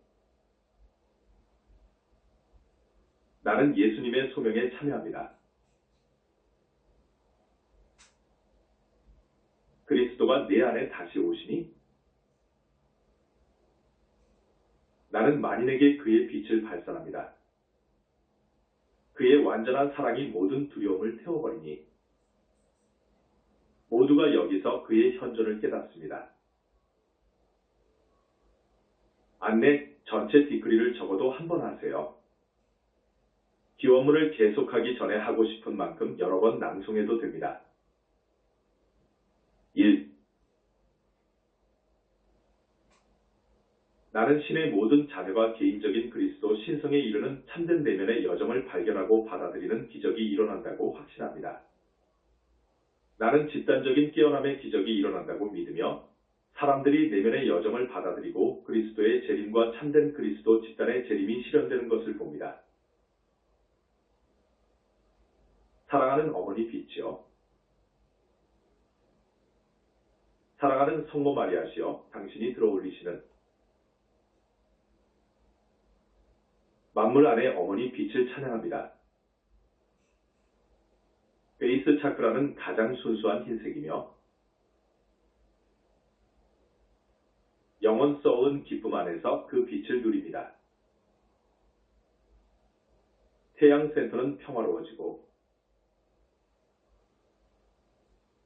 나는 예수님의 소명에 참여합니다. 그리스도가 내 안에 다시 오시니 나는 만인에게 그의 빛을 발산합니다. 그의 완전한 사랑이 모든 두려움을 태워버리니 모두가 여기서 그의 현존을 깨닫습니다. 안내 전체 디크리를 적어도 한 번 하세요. 기원문을 계속하기 전에 하고 싶은 만큼 여러 번 낭송해도 됩니다. 1. 나는 신의 모든 자녀가 개인적인 그리스도 신성에 이르는 참된 내면의 여정을 발견하고 받아들이는 기적이 일어난다고 확신합니다. 나는 집단적인 깨어남의 기적이 일어난다고 믿으며 사람들이 내면의 여정을 받아들이고 그리스도의 재림과 참된 그리스도 집단의 재림이 실현되는 것을 봅니다. 사랑하는 어머니 빛이여, 사랑하는 성모 마리아시여, 당신이 들어올리시는 만물 안에 어머니 빛을 찬양합니다. 베이스 차크라는 가장 순수한 흰색이며 영원 썩은 기쁨 안에서 그 빛을 누립니다. 태양 센터는 평화로워지고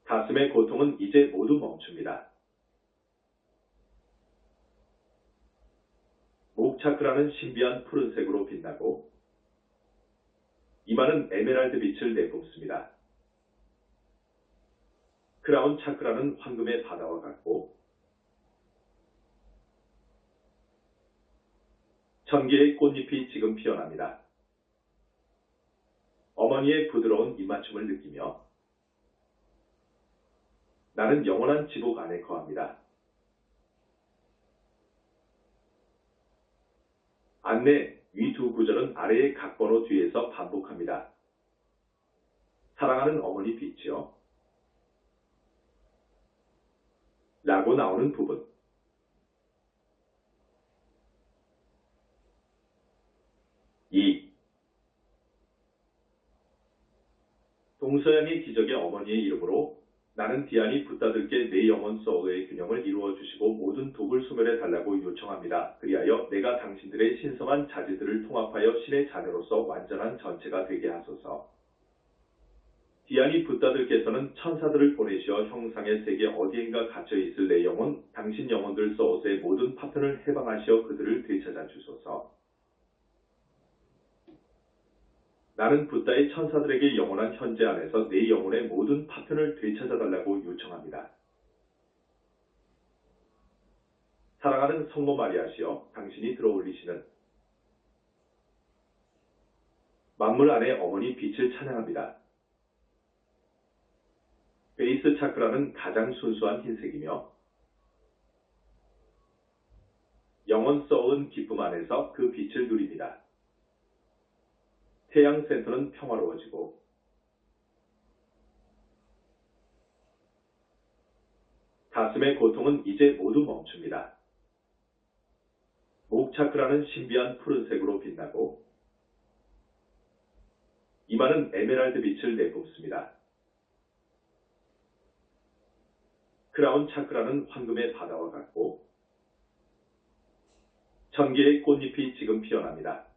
가슴의 고통은 이제 모두 멈춥니다. 목 차크라는 신비한 푸른색으로 빛나고 이마는 에메랄드 빛을 내뿜습니다. 크라운 차크라는 황금의 바다와 같고 천 개의 꽃잎이 지금 피어납니다. 어머니의 부드러운 입맞춤을 느끼며 나는 영원한 지복 안에 거합니다. 안내 위 두 구절은 아래의 각 번호 뒤에서 반복합니다. 사랑하는 어머니 빛이여 라고 나오는 부분. 동서양의 기적의 어머니의 이름으로 나는 디안이 붙다들게 내 영혼 소울의 균형을 이루어 주시고 모든 독을 소멸해 달라고 요청합니다. 그리하여 내가 당신들의 신성한 자질들을 통합하여 신의 자녀로서 완전한 전체가 되게 하소서. 디안이 붙다들께서는 천사들을 보내시어 형상의 세계 어디엔가 갇혀 있을 내 영혼, 당신 영혼들 소울의 모든 파편을 해방하시어 그들을 되찾아 주소서. 나는 붓다의 천사들에게 영원한 현재 안에서 내 영혼의 모든 파편을 되찾아달라고 요청합니다. 사랑하는 성모 마리아시여, 당신이 들어올리시는 만물 안에 어머니 빛을 찬양합니다. 베이스 차크라는 가장 순수한 흰색이며 영원 썩은 기쁨 안에서 그 빛을 누립니다. 태양 센터는 평화로워지고 가슴의 고통은 이제 모두 멈춥니다. 목 차크라는 신비한 푸른색으로 빛나고 이마는 에메랄드 빛을 내뿜습니다. 크라운 차크라는 황금의 바다와 같고 천 개의 꽃잎이 지금 피어납니다.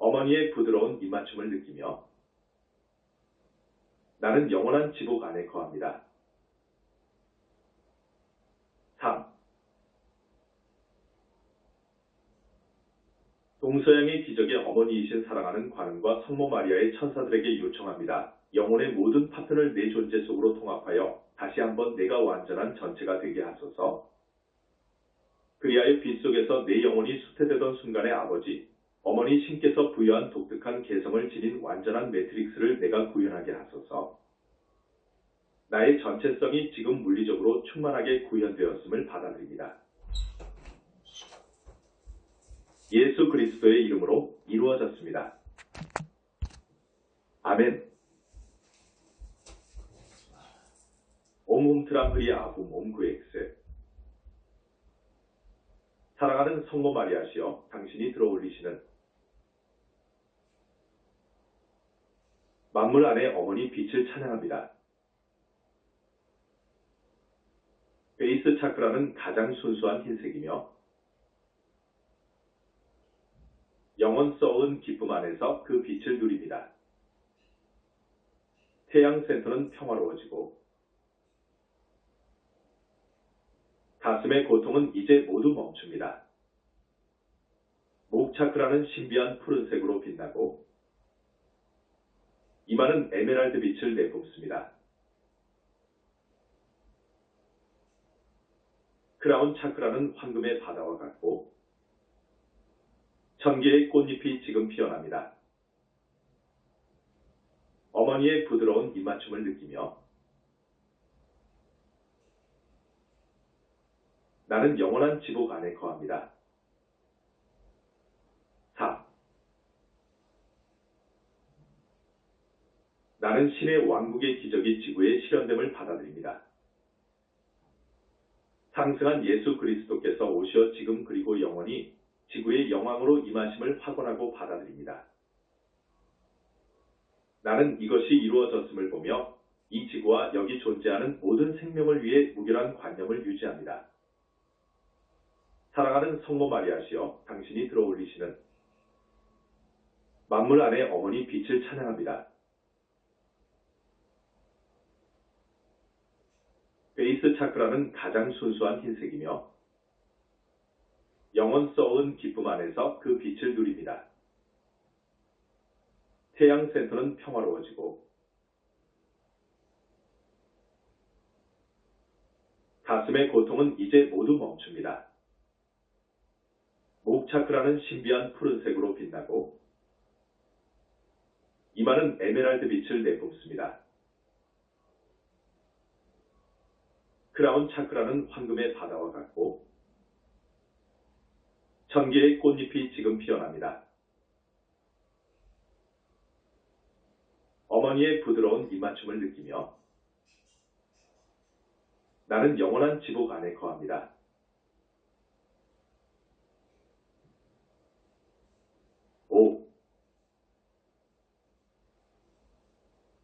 어머니의 부드러운 입맞춤을 느끼며 나는 영원한 지복 안에 거합니다. 3. 동서양의 기적의 어머니이신 사랑하는 관음과 성모 마리아의 천사들에게 요청합니다. 영혼의 모든 파편을 내 존재 속으로 통합하여 다시 한번 내가 완전한 전체가 되게 하소서. 그리하여 빛 속에서 내 영혼이 수태되던 순간의 아버지, 어머니 신께서 부여한 독특한 개성을 지닌 완전한 매트릭스를 내가 구현하게 하소서. 나의 전체성이 지금 물리적으로 충만하게 구현되었음을 받아들입니다. 예수 그리스도의 이름으로 이루어졌습니다. 아멘. 옴홈트라프리아 옴구엑스. 사랑하는 성모 마리아시여, 당신이 들어올리시는 만물 안에 어머니 빛을 찬양합니다. 베이스 차크라는 가장 순수한 흰색이며 영원 썩은 기쁨 안에서 그 빛을 누립니다. 태양 센터는 평화로워지고 가슴의 고통은 이제 모두 멈춥니다. 목 차크라는 신비한 푸른색으로 빛나고 이마는 에메랄드 빛을 내뿜습니다. 크라운 차크라는 황금의 바다와 같고 천 개의 꽃잎이 지금 피어납니다. 어머니의 부드러운 입맞춤을 느끼며 나는 영원한 지복 안에 거합니다. 4. 나는 신의 왕국의 기적이 지구에 실현됨을 받아들입니다. 상승한 예수 그리스도께서 오시어 지금 그리고 영원히 지구의 영광으로 임하심을 확언하고 받아들입니다. 나는 이것이 이루어졌음을 보며 이 지구와 여기 존재하는 모든 생명을 위해 무결한 관념을 유지합니다. 사랑하는 성모 마리아시여, 당신이 들어올리시는 만물 안에 어머니 빛을 찬양합니다. 베이스 차크라는 가장 순수한 흰색이며 영원 썩은 기쁨 안에서 그 빛을 누립니다. 태양 센터는 평화로워지고 가슴의 고통은 이제 모두 멈춥니다. 목 차크라는 신비한 푸른색으로 빛나고 이마는 에메랄드 빛을 내뿜습니다. 크라운 차크라는 황금의 바다와 같고 천개의 꽃잎이 지금 피어납니다. 어머니의 부드러운 입맞춤을 느끼며 나는 영원한 지복 안에 거합니다. 5.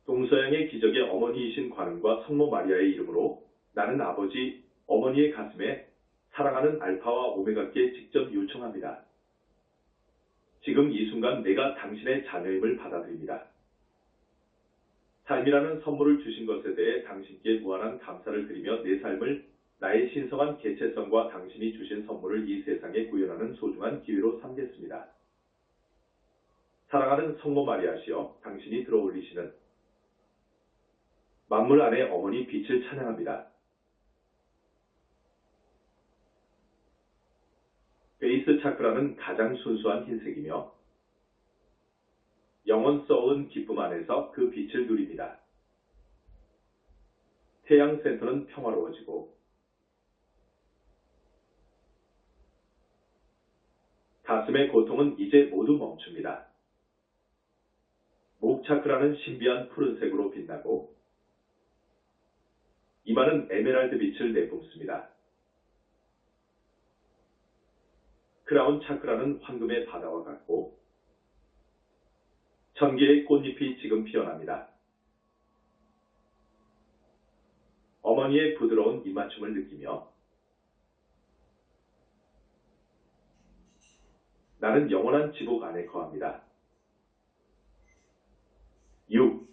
동서양의 기적의 어머니이신 관음과 성모 마리아의 이름으로 나는 아버지, 어머니의 가슴에 사랑하는 알파와 오메가께 직접 요청합니다. 지금 이 순간 내가 당신의 자녀임을 받아들입니다. 삶이라는 선물을 주신 것에 대해 당신께 무한한 감사를 드리며 내 삶을 나의 신성한 개체성과 당신이 주신 선물을 이 세상에 구현하는 소중한 기회로 삼겠습니다. 사랑하는 성모 마리아시여, 당신이 들어올리시는 만물 안에 어머니 빛을 찬양합니다. 베이스 차크라는 가장 순수한 흰색이며 영원 썩은 기쁨 안에서 그 빛을 누립니다. 태양 센터는 평화로워지고 가슴의 고통은 이제 모두 멈춥니다. 목 차크라는 신비한 푸른색으로 빛나고 이마는 에메랄드 빛을 내뿜습니다. 크라운 차크라는 황금의 바다와 같고 천개의 꽃잎이 지금 피어납니다. 어머니의 부드러운 입맞춤을 느끼며 나는 영원한 지복 안에 거합니다. 6.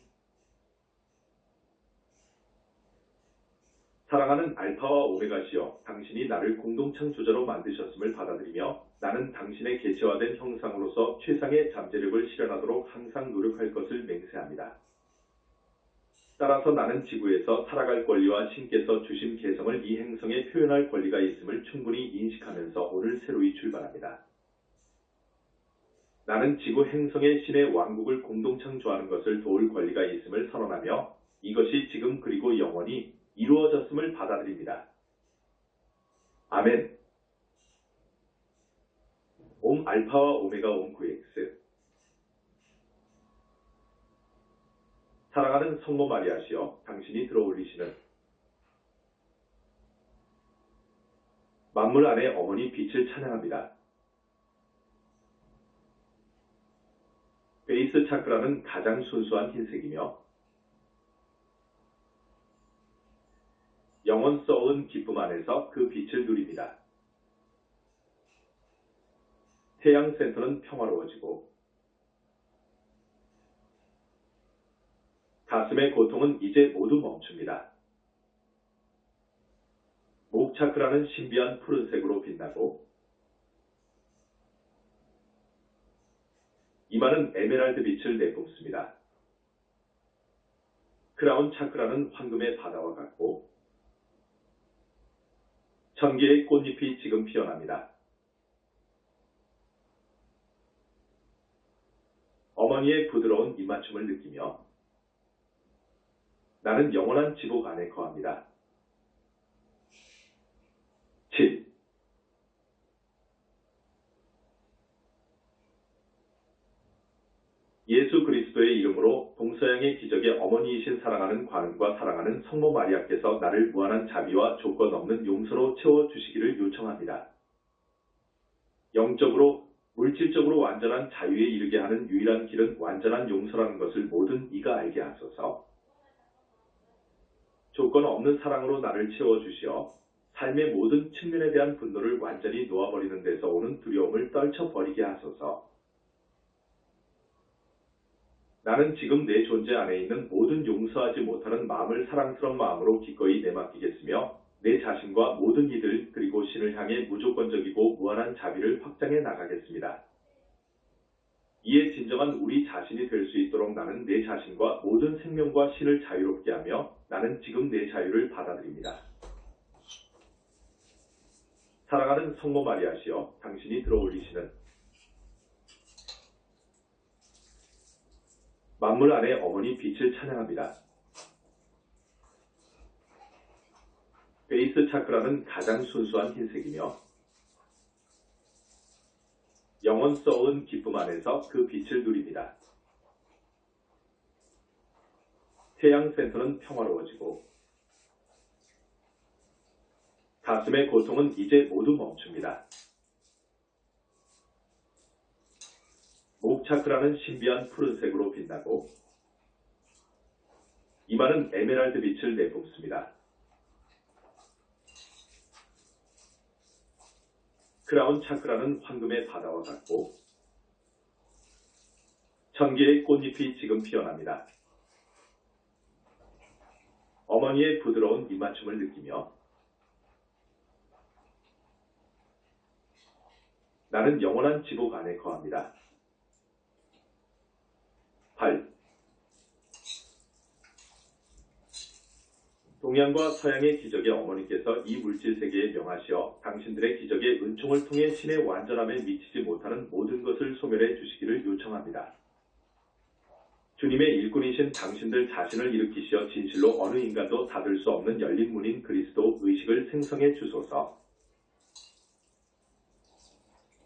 사랑하는 알파와 오메가시여, 당신이 나를 공동창조자로 만드셨음을 받아들이며 나는 당신의 개체화된 형상으로서 최상의 잠재력을 실현하도록 항상 노력할 것을 맹세합니다. 따라서 나는 지구에서 살아갈 권리와 신께서 주신 개성을 이 행성에 표현할 권리가 있음을 충분히 인식하면서 오늘 새로이 출발합니다. 나는 지구 행성의 신의 왕국을 공동창조하는 것을 도울 권리가 있음을 선언하며 이것이 지금 그리고 영원히 이루어졌음을 받아들입니다. 아멘. 옴 알파와 오메가 옴 구엑스. 사랑하는 성모 마리아시여, 당신이 들어올리시는 만물 안에 어머니 빛을 찬양합니다. 베이스 차크라는 가장 순수한 흰색이며 영원 썩은 기쁨 안에서 그 빛을 누립니다. 태양 센터는 평화로워지고 가슴의 고통은 이제 모두 멈춥니다. 목 차크라는 신비한 푸른색으로 빛나고 이마는 에메랄드 빛을 내뿜습니다. 크라운 차크라는 황금의 바다와 같고 천개의 꽃잎이 지금 피어납니다. 어머니의 부드러운 입맞춤을 느끼며 나는 영원한 지복 안에 거합니다. 7. 예수 그리스도의 이름으로 동서양의 기적의 어머니이신 사랑하는 관음과 사랑하는 성모 마리아께서 나를 무한한 자비와 조건 없는 용서로 채워주시기를 요청합니다. 영적으로, 물질적으로 완전한 자유에 이르게 하는 유일한 길은 완전한 용서라는 것을 모든 이가 알게 하소서. 조건 없는 사랑으로 나를 채워주시어 삶의 모든 측면에 대한 분노를 완전히 놓아버리는 데서 오는 두려움을 떨쳐버리게 하소서. 나는 지금 내 존재 안에 있는 모든 용서하지 못하는 마음을 사랑스러운 마음으로 기꺼이 내맡기겠으며 내 자신과 모든 이들 그리고 신을 향해 무조건적이고 무한한 자비를 확장해 나가겠습니다. 이에 진정한 우리 자신이 될 수 있도록 나는 내 자신과 모든 생명과 신을 자유롭게 하며 나는 지금 내 자유를 받아들입니다. 사랑하는 성모 마리아시여, 당신이 들어올리시는 만물 안에 어머니 빛을 찬양합니다. 베이스 차크라는 가장 순수한 흰색이며 영원 쏘은 기쁨 안에서 그 빛을 누립니다. 태양 센터는 평화로워지고 가슴의 고통은 이제 모두 멈춥니다. 목 차크라는 신비한 푸른색으로 빛나고 이마는 에메랄드 빛을 내뿜습니다. 크라운 차크라는 황금의 바다와 같고 천개의 꽃잎이 지금 피어납니다. 어머니의 부드러운 입맞춤을 느끼며 나는 영원한 지복 안에 거합니다. 8. 동양과 서양의 기적의 어머니께서 이 물질세계에 명하시어 당신들의 기적의 은총을 통해 신의 완전함에 미치지 못하는 모든 것을 소멸해 주시기를 요청합니다. 주님의 일꾼이신 당신들 자신을 일으키시어 진실로 어느 인간도 닫을 수 없는 열린 문인 그리스도 의식을 생성해 주소서.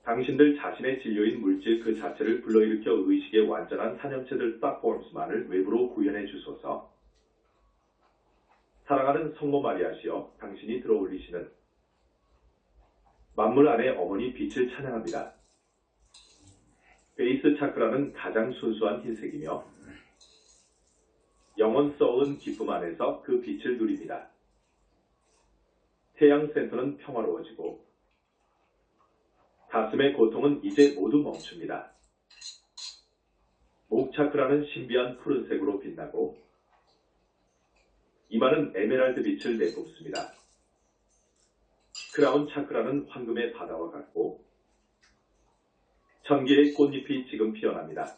당신들 자신의 진료인 물질 그 자체를 불러일으켜 의식의 완전한 사념체들 플랫폼만을 외부로 구현해 주소서. 사랑하는 성모 마리아시여, 당신이 들어올리시는 만물 안에 어머니 빛을 찬양합니다. 베이스 차크라는 가장 순수한 흰색이며 영원 쏘은 기쁨 안에서 그 빛을 누립니다. 태양 센터는 평화로워지고 가슴의 고통은 이제 모두 멈춥니다. 목 차크라는 신비한 푸른색으로 빛나고 이마는 에메랄드 빛을 내뿜습니다. 크라운 차크라는 황금의 바다와 같고 천개의 꽃잎이 지금 피어납니다.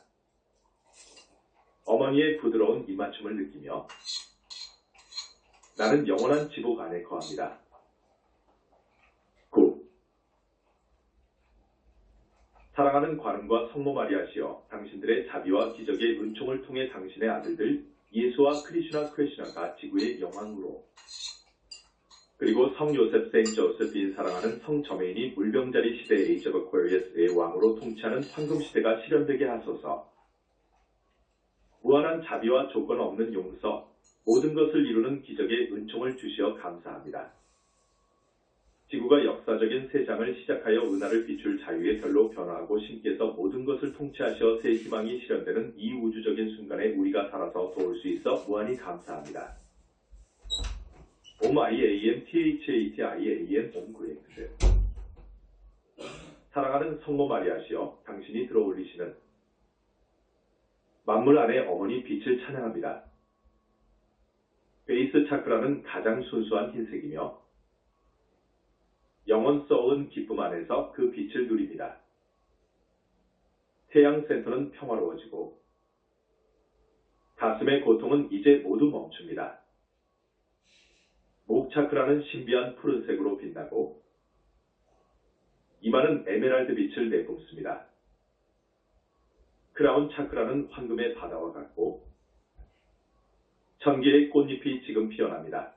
어머니의 부드러운 입맞춤을 느끼며 나는 영원한 지복 안에 거합니다. 9. 사랑하는 관음과 성모 마리아시여, 당신들의 자비와 기적의 은총을 통해 당신의 아들들 예수와 크리슈나 크레시나가 지구의 영광으로 그리고 성 요셉 세인 조세프인 사랑하는 성 저메인이 물병자리 시대 에이지 오브 퀘리어스의 왕으로 통치하는 황금 시대가 실현되게 하소서. 무한한 자비와 조건 없는 용서, 모든 것을 이루는 기적의 은총을 주시어 감사합니다. 지구가 역사적인 새 장을 시작하여 은하를 비출 자유의 별로 변화하고 신께서 모든 것을 통치하셔 새 희망이 실현되는 이 우주적인 순간에 우리가 살아서 도울 수 있어 무한히 감사합니다. 옴 IAM THATIAN 옴 그레이스. 사랑하는 성모 마리아시여, 당신이 들어올리시는 만물 안에 어머니 빛을 찬양합니다. 베이스 차크라는 가장 순수한 흰색이며 영원 쏘은 기쁨 안에서 그 빛을 누립니다. 태양 센터는 평화로워지고 가슴의 고통은 이제 모두 멈춥니다. 목 차크라는 신비한 푸른색으로 빛나고 이마는 에메랄드 빛을 내뿜습니다. 크라운 차크라는 황금의 바다와 같고 천개의 꽃잎이 지금 피어납니다.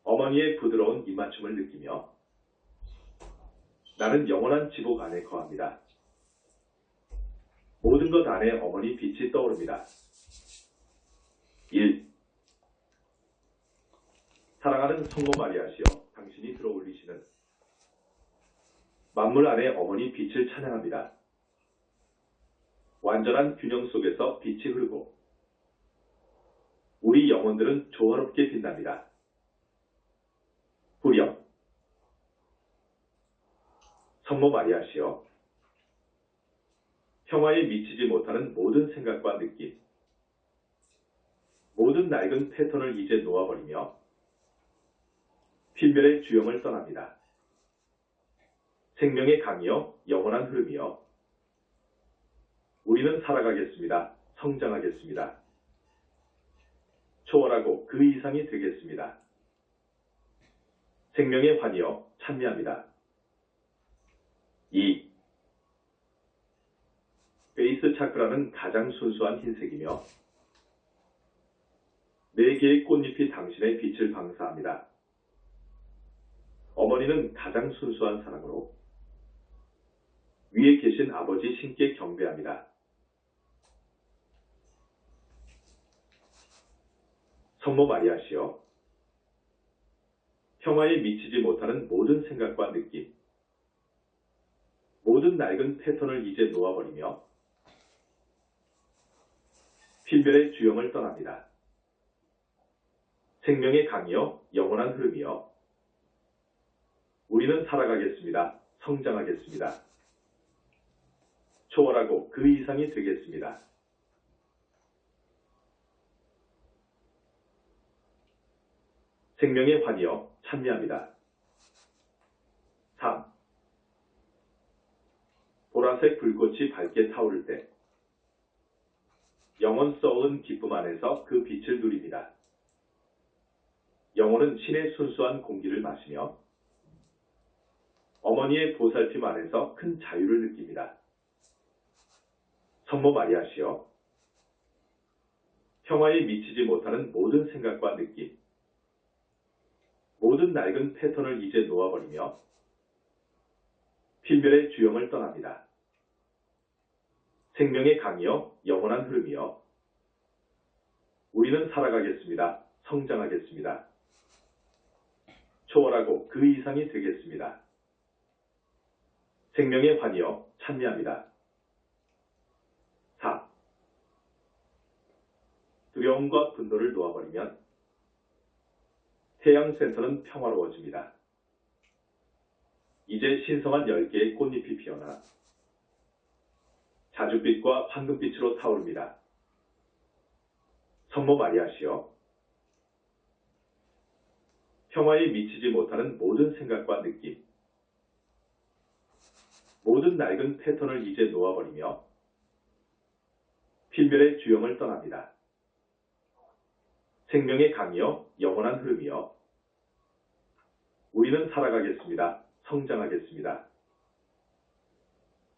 어머니 어머니의 부드러운 입맞춤을 느끼며 나는 영원한 지복 안에 거합니다. 모든 것 안에 어머니 빛이 떠오릅니다. 1. 사랑하는 성모 마리아시여, 당신이 들어올리시는 만물 안에 어머니 빛을 찬양합니다. 완전한 균형 속에서 빛이 흐르고 우리 영혼들은 조화롭게 빛납니다. 후렴. 성모 마리아시여, 평화에 미치지 못하는 모든 생각과 느낌, 모든 낡은 패턴을 이제 놓아버리며 필멸의 주영을 떠납니다. 생명의 강이여, 영원한 흐름이여, 우리는 살아가겠습니다. 성장하겠습니다. 초월하고 그 이상이 되겠습니다. 생명의 환희여, 찬미합니다. 2. 베이스 차크라는 가장 순수한 흰색이며 4개의 꽃잎이 당신의 빛을 방사합니다. 어머니는 가장 순수한 사랑으로 위에 계신 아버지 신께 경배합니다. 성모 마리아시여, 평화에 미치지 못하는 모든 생각과 느낌, 모든 낡은 패턴을 이제 놓아버리며 필멸의 주영을 떠납니다. 생명의 강이여, 영원한 흐름이여, 우리는 살아가겠습니다. 성장하겠습니다. 초월하고 그 이상이 되겠습니다. 생명의 환희여, 찬미합니다. 3. 보라색 불꽃이 밝게 타오를 때 영혼 썩은 기쁨 안에서 그 빛을 누립니다. 영혼은 신의 순수한 공기를 마시며 어머니의 보살핌 안에서 큰 자유를 느낍니다. 성모 마리아시여, 평화에 미치지 못하는 모든 생각과 느낌, 모든 낡은 패턴을 이제 놓아버리며 필멸의 주영을 떠납니다. 생명의 강이여, 영원한 흐름이여, 우리는 살아가겠습니다. 성장하겠습니다. 초월하고 그 이상이 되겠습니다. 생명의 환희여, 찬미합니다. 4. 두려움과 분노를 놓아버리면 태양센터는 평화로워집니다. 이제 신성한 10개의 꽃잎이 피어나 자줏빛과 황금빛으로 타오릅니다. 성모 마리아시여, 평화에 미치지 못하는 모든 생각과 느낌, 모든 낡은 패턴을 이제 놓아버리며 필멸의 주영을 떠납니다. 생명의 강이여, 영원한 흐름이여, 우리는 살아가겠습니다. 성장하겠습니다.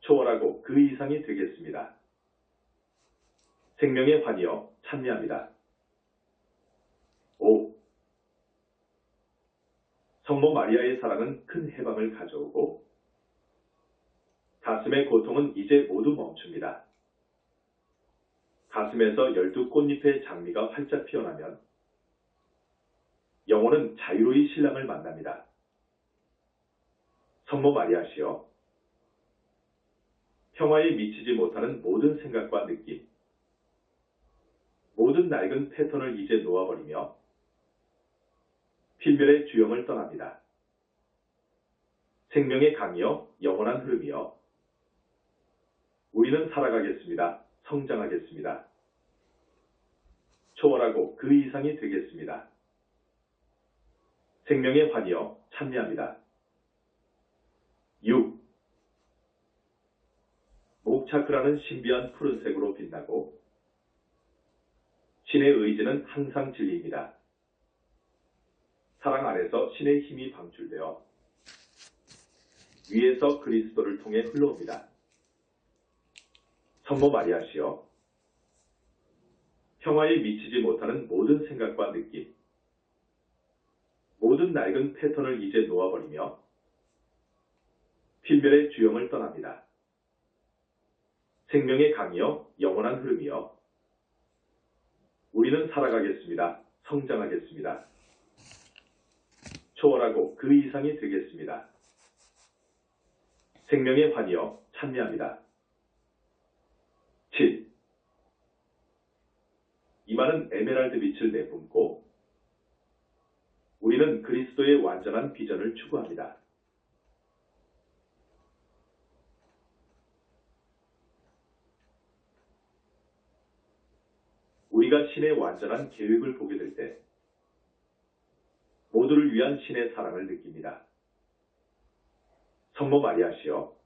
초월하고 그 이상이 되겠습니다. 생명의 환희여, 찬미합니다. 5. 성모 마리아의 사랑은 큰 해방을 가져오고 가슴의 고통은 이제 모두 멈춥니다. 가슴에서 12꽃잎의 장미가 활짝 피어나면 영혼은 자유로이 신랑을 만납니다. 성모 마리아시여, 평화에 미치지 못하는 모든 생각과 느낌, 모든 낡은 패턴을 이제 놓아버리며 필멸의 주영을 떠납니다. 생명의 강이여, 영원한 흐름이여, 우리는 살아가겠습니다. 성장하겠습니다. 초월하고 그 이상이 되겠습니다. 생명의 환희여, 찬미합니다. 6. 목차크라는 신비한 푸른색으로 빛나고 신의 의지는 항상 진리입니다. 사랑 안에서 신의 힘이 방출되어 위에서 그리스도를 통해 흘러옵니다. 성모 마리아시여, 평화에 미치지 못하는 모든 생각과 느낌, 모든 낡은 패턴을 이제 놓아버리며 필멸의 주영을 떠납니다. 생명의 강이여 영원한 흐름이여 우리는 살아가겠습니다. 성장하겠습니다. 초월하고 그 이상이 되겠습니다. 생명의 환희여 찬미합니다. 7. 이마는 에메랄드 빛을 내뿜고 우리는 그리스도의 완전한 비전을 추구합니다. 우리가 신의 완전한 계획을 보게 될 때 모두를 위한 신의 사랑을 느낍니다. 성모 마리아시여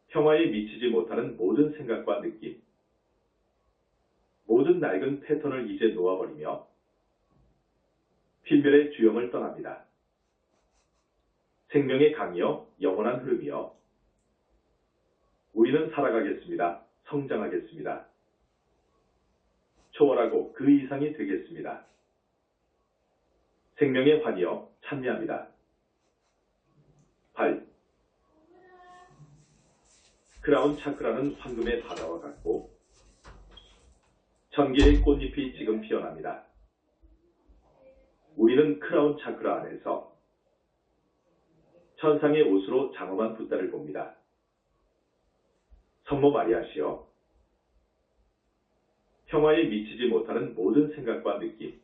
평화에 미치지 못하는 모든 생각과 느낌, 모든 낡은 패턴을 이제 놓아버리며 필멸의 주영을 떠납니다. 생명의 강이여 영원한 흐름이여 우리는 살아가겠습니다. 성장하겠습니다. 초월하고 그 이상이 되겠습니다. 생명의 환희여 찬미합니다. 8. 크라운 차크라는 황금의 바다와 같고 1000개의 꽃잎이 지금 피어납니다. 우리는 크라운 차크라 안에서 천상의 옷으로 장엄한 붓다를 봅니다. 성모 마리아시여 평화에 미치지 못하는 모든 생각과 느낌,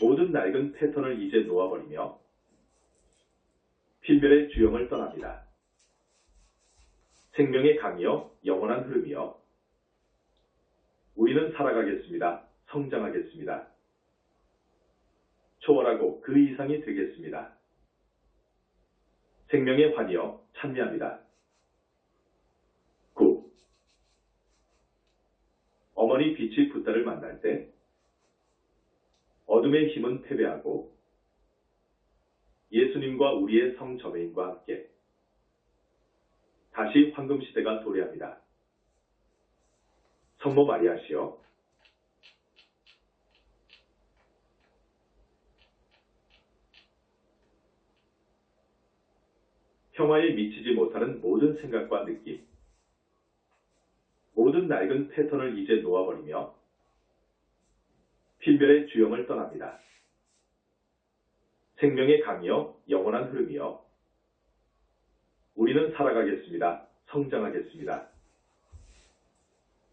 모든 낡은 패턴을 이제 놓아버리며 필멸의 주영을 떠납니다. 생명의 강이여 영원한 흐름이여 우리는 살아가겠습니다. 성장하겠습니다. 초월하고 그 이상이 되겠습니다. 생명의 환희여 찬미합니다. 9. 어머니 빛의 붓다를 만날 때 어둠의 힘은 패배하고 예수님과 우리의 성저매인과 함께 다시 황금시대가 도래합니다. 성모 마리아시여 평화에 미치지 못하는 모든 생각과 느낌, 모든 낡은 패턴을 이제 놓아버리며 필멸의 주영을 떠납니다. 생명의 강이여 영원한 흐름이여 우리는 살아가겠습니다. 성장하겠습니다.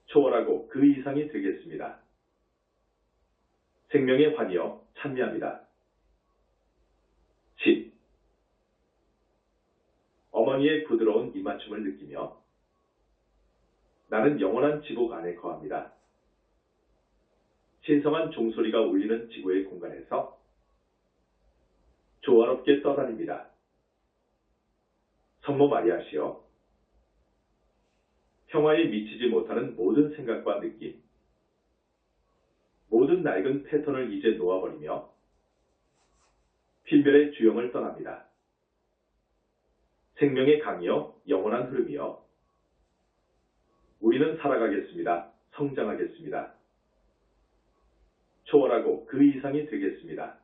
초월하고 그 이상이 되겠습니다. 생명의 환희여 찬미합니다. 10. 어머니의 부드러운 입맞춤을 느끼며 나는 영원한 지복 안에 거합니다. 신성한 종소리가 울리는 지구의 공간에서 조화롭게 떠다닙니다. 성모 마리아시여 평화에 미치지 못하는 모든 생각과 느낌, 모든 낡은 패턴을 이제 놓아버리며 필멸의 주영을 떠납니다. 생명의 강이여 영원한 흐름이여 우리는 살아가겠습니다. 성장하겠습니다. 초월하고 그 이상이 되겠습니다.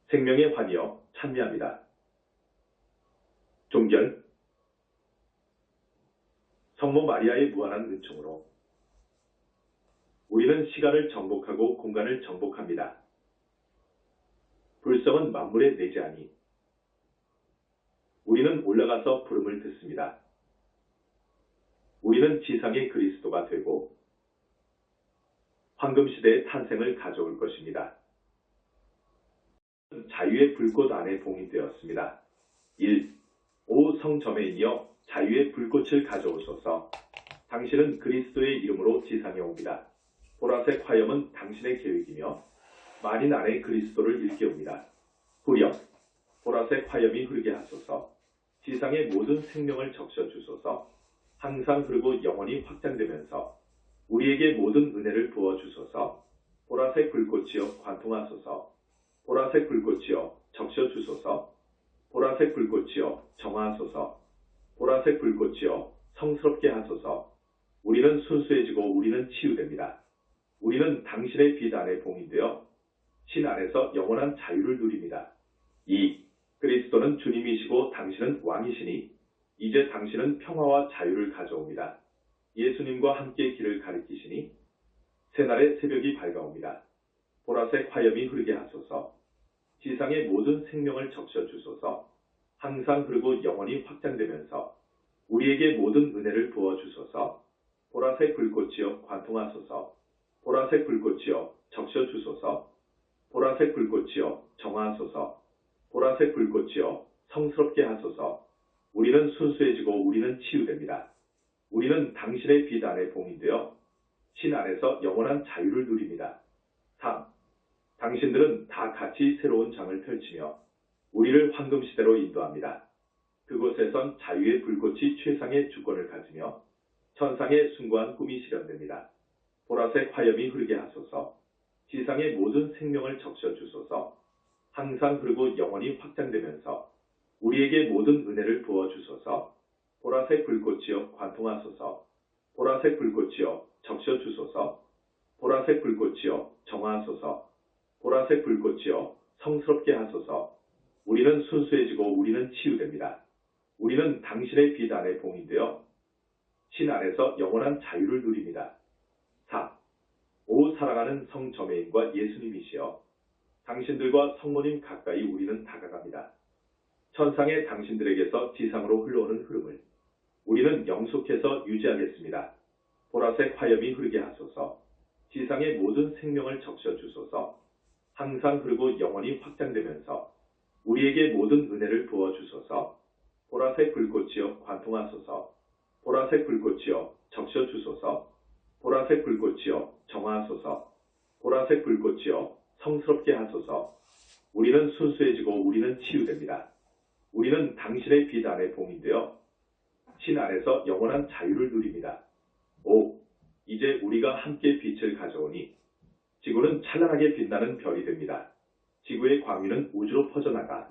생명의 환희여 찬미합니다. 종결. 성모 마리아의 무한한 은총으로 우리는 시간을 정복하고 공간을 정복합니다. 불성은 만물에 내재하니 우리는 올라가서 부름을 듣습니다. 우리는 지상의 그리스도가 되고 황금시대의 탄생을 가져올 것입니다. 자유의 불꽃 안에 봉인되었습니다. 1. 오 성저매인이여 자유의 불꽃을 가져오소서. 당신은 그리스도의 이름으로 지상에 옵니다. 보라색 화염은 당신의 계획이며 만인 안에 그리스도를 일깨웁니다. 후렴 보라색 화염이 흐르게 하소서. 지상의 모든 생명을 적셔주소서. 항상 흐르고 영원히 확장되면서 우리에게 모든 은혜를 부어주소서. 보라색 불꽃이여 관통하소서. 보라색 불꽃이여 적셔주소서. 보라색 불꽃이여 정화하소서. 보라색 불꽃이여 성스럽게 하소서. 우리는 순수해지고 우리는 치유됩니다. 우리는 당신의 빛 안에 봉인되어 신 안에서 영원한 자유를 누립니다. 2. 그리스도는 주님이시고 당신은 왕이시니 이제 당신은 평화와 자유를 가져옵니다. 예수님과 함께 길을 가리키시니 새날의 새벽이 밝아옵니다. 보라색 화염이 흐르게 하소서. 지상의 모든 생명을 적셔주소서. 항상 그리고 영원히 확장되면서 우리에게 모든 은혜를 부어주소서. 보라색 불꽃이여 관통하소서. 보라색 불꽃이여 적셔주소서. 보라색 불꽃이여 정화하소서. 보라색 불꽃이여 성스럽게 하소서. 우리는 순수해지고 우리는 치유됩니다. 우리는 당신의 빛 안에 봉인되어 신 안에서 영원한 자유를 누립니다. 3. 당신들은 다 같이 새로운 장을 펼치며 우리를 황금시대로 인도합니다. 그곳에선 자유의 불꽃이 최상의 주권을 가지며 천상의 숭고한 꿈이 실현됩니다. 보라색 화염이 흐르게 하소서. 지상의 모든 생명을 적셔주소서. 항상 흐르고 영원히 확장되면서 우리에게 모든 은혜를 부어주소서. 보라색 불꽃이여 관통하소서. 보라색 불꽃이여 적셔주소서. 보라색 불꽃이여 정화하소서. 보라색 불꽃이여 성스럽게 하소서. 우리는 순수해지고 우리는 치유됩니다. 우리는 당신의 빛 안에 봉인되어 신 안에서 영원한 자유를 누립니다. 4. 오 사랑하는 성 저메인과 예수님이시여 당신들과 성모님 가까이 우리는 다가갑니다. 천상의 당신들에게서 지상으로 흘러오는 흐름을 우리는 영속해서 유지하겠습니다. 보라색 화염이 흐르게 하소서. 지상의 모든 생명을 적셔주소서. 항상 흐르고 영원히 확장되면서 우리에게 모든 은혜를 부어주소서. 보라색 불꽃이여 관통하소서. 보라색 불꽃이여 적셔주소서. 보라색 불꽃이여 정화하소서. 보라색 불꽃이여 성스럽게 하소서. 우리는 순수해지고 우리는 치유됩니다. 우리는 당신의 빛 안에 봉인되어 신 안에서 영원한 자유를 누립니다. 5. 이제 우리가 함께 빛을 가져오니 지구는 찬란하게 빛나는 별이 됩니다. 지구의 광위는 우주로 퍼져나가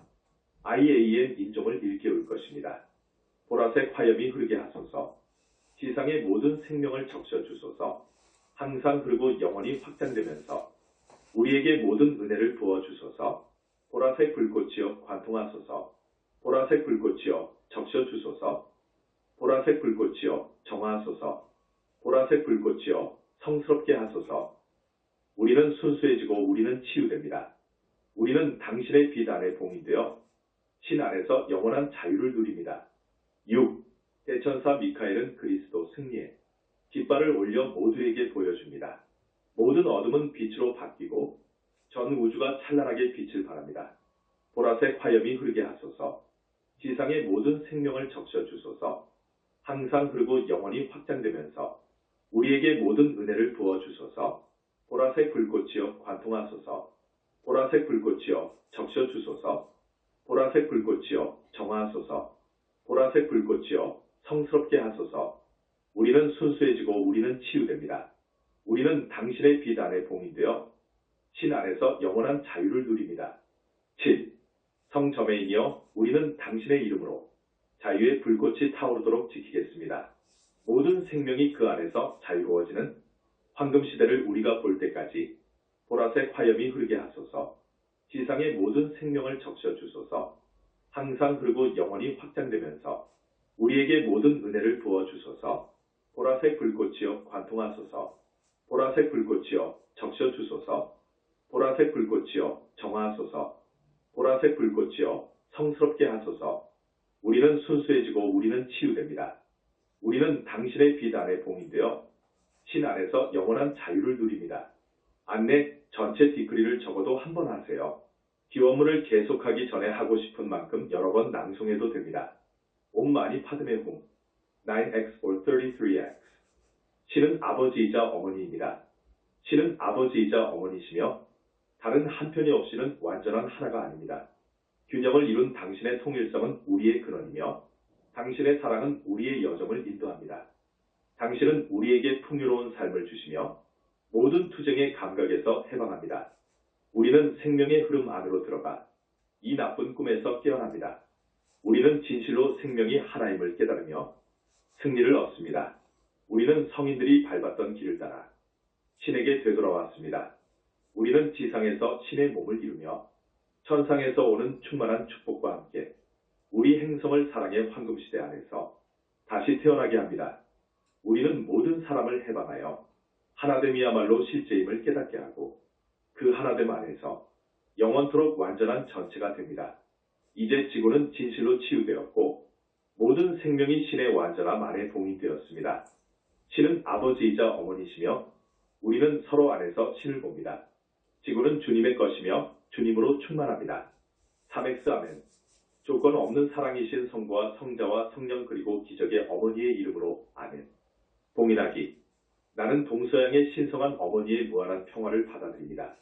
IAEA 인종을 일깨울 것입니다. 보라색 화염이 흐르게 하소서. 지상의 모든 생명을 적셔주소서. 항상 흐르고 영원히 확장되면서 우리에게 모든 은혜를 부어주소서. 보라색 불꽃이여 관통하소서. 보라색 불꽃이여 적셔주소서. 보라색 불꽃이여 정화하소서. 보라색 불꽃이여 성스럽게 하소서. 우리는 순수해지고 우리는 치유됩니다. 우리는 당신의 빛 안에 봉인되어 신 안에서 영원한 자유를 누립니다. 6. 대천사 미카엘은 그리스도 승리에 깃발을 올려 모두에게 보여줍니다. 모든 어둠은 빛으로 바뀌고 전 우주가 찬란하게 빛을 발합니다. 보라색 화염이 흐르게 하소서. 지상의 모든 생명을 적셔주소서. 항상 흐르고 영원히 확장되면서 우리에게 모든 은혜를 부어주소서. 보라색 불꽃이여 관통하소서. 보라색 불꽃이여 적셔주소서. 보라색 불꽃이여 정화하소서. 보라색 불꽃이여 성스럽게 하소서. 우리는 순수해지고 우리는 치유됩니다. 우리는 당신의 빛 안에 봉인되어 신 안에서 영원한 자유를 누립니다. 7. 성 저메인이여 우리는 당신의 이름으로 자유의 불꽃이 타오르도록 지키겠습니다. 모든 생명이 그 안에서 자유로워지는 황금시대를 우리가 볼 때까지 보라색 화염이 흐르게 하소서. 지상의 모든 생명을 적셔주소서. 항상 흐르고 영원히 확장되면서 우리에게 모든 은혜를 부어주소서. 보라색 불꽃이여 관통하소서. 보라색 불꽃이여 적셔주소서. 보라색 불꽃이여 정화하소서. 보라색 불꽃이여 성스럽게 하소서. 우리는 순수해지고 우리는 치유됩니다. 우리는 당신의 빛 안에 봉인되어 신 안에서 영원한 자유를 누립니다. 안내 전체 디크리를 적어도 한 번 하세요. 기원문을 계속하기 전에 하고 싶은 만큼 여러 번 낭송해도 됩니다. 옴 마니 파드메 홈 9x or 33x 신은 아버지이자 어머니입니다. 신은 아버지이자 어머니시며 다른 한편이 없이는 완전한 하나가 아닙니다. 균형을 이룬 당신의 통일성은 우리의 근원이며 당신의 사랑은 우리의 여정을 인도합니다. 당신은 우리에게 풍요로운 삶을 주시며 모든 투쟁의 감각에서 해방합니다. 우리는 생명의 흐름 안으로 들어가 이 나쁜 꿈에서 깨어납니다. 우리는 진실로 생명이 하나임을 깨달으며 승리를 얻습니다. 우리는 성인들이 밟았던 길을 따라 신에게 되돌아왔습니다. 우리는 지상에서 신의 몸을 이루며 천상에서 오는 충만한 축복과 함께 우리 행성을 사랑의 황금시대 안에서 다시 태어나게 합니다. 우리는 모든 사람을 해방하여 하나됨이야말로 실제임을 깨닫게 하고 그 하나됨 안에서 영원토록 완전한 전체가 됩니다. 이제 지구는 진실로 치유되었고 모든 생명이 신의 완전함 안에 봉인되었습니다. 신은 아버지이자 어머니시며 우리는 서로 안에서 신을 봅니다. 지구는 주님의 것이며 주님으로 충만합니다. 3X 아멘. 조건 없는 사랑이신 성부와 성자와 성령 그리고 기적의 어머니의 이름으로 아멘. 봉인하기. 나는 동서양의 신성한 어머니의 무한한 평화를 받아들입니다.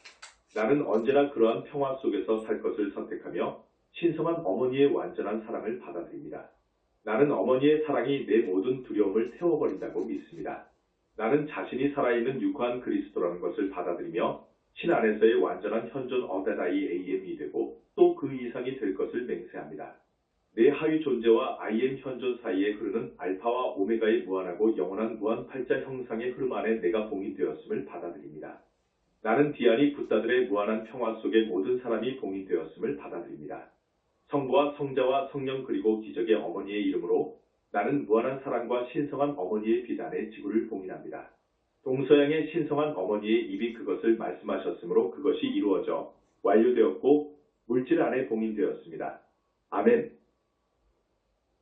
나는 언제나 그러한 평화 속에서 살 것을 선택하며 신성한 어머니의 완전한 사랑을 받아들입니다. 나는 어머니의 사랑이 내 모든 두려움을 태워버린다고 믿습니다. 나는 자신이 살아있는 유구한 그리스도라는 것을 받아들이며 신 안에서의 완전한 현존 어다다이 AM이 되고 또 그 이상이 될 것을 맹세합니다. 내 하위 존재와 IM 현존 사이에 흐르는 알파와 오메가의 무한하고 영원한 무한 팔자 형상의 흐름 안에 내가 봉인되었음을 받아들입니다. 나는 디아니 붓다들의 무한한 평화 속에 모든 사람이 봉인되었음을 받아들입니다. 성부와 성자와 성령 그리고 기적의 어머니의 이름으로 나는 무한한 사랑과 신성한 어머니의 빛 안에 지구를 봉인합니다. 동서양의 신성한 어머니의 입이 그것을 말씀하셨으므로 그것이 이루어져 완료되었고 물질 안에 봉인되었습니다. 아멘.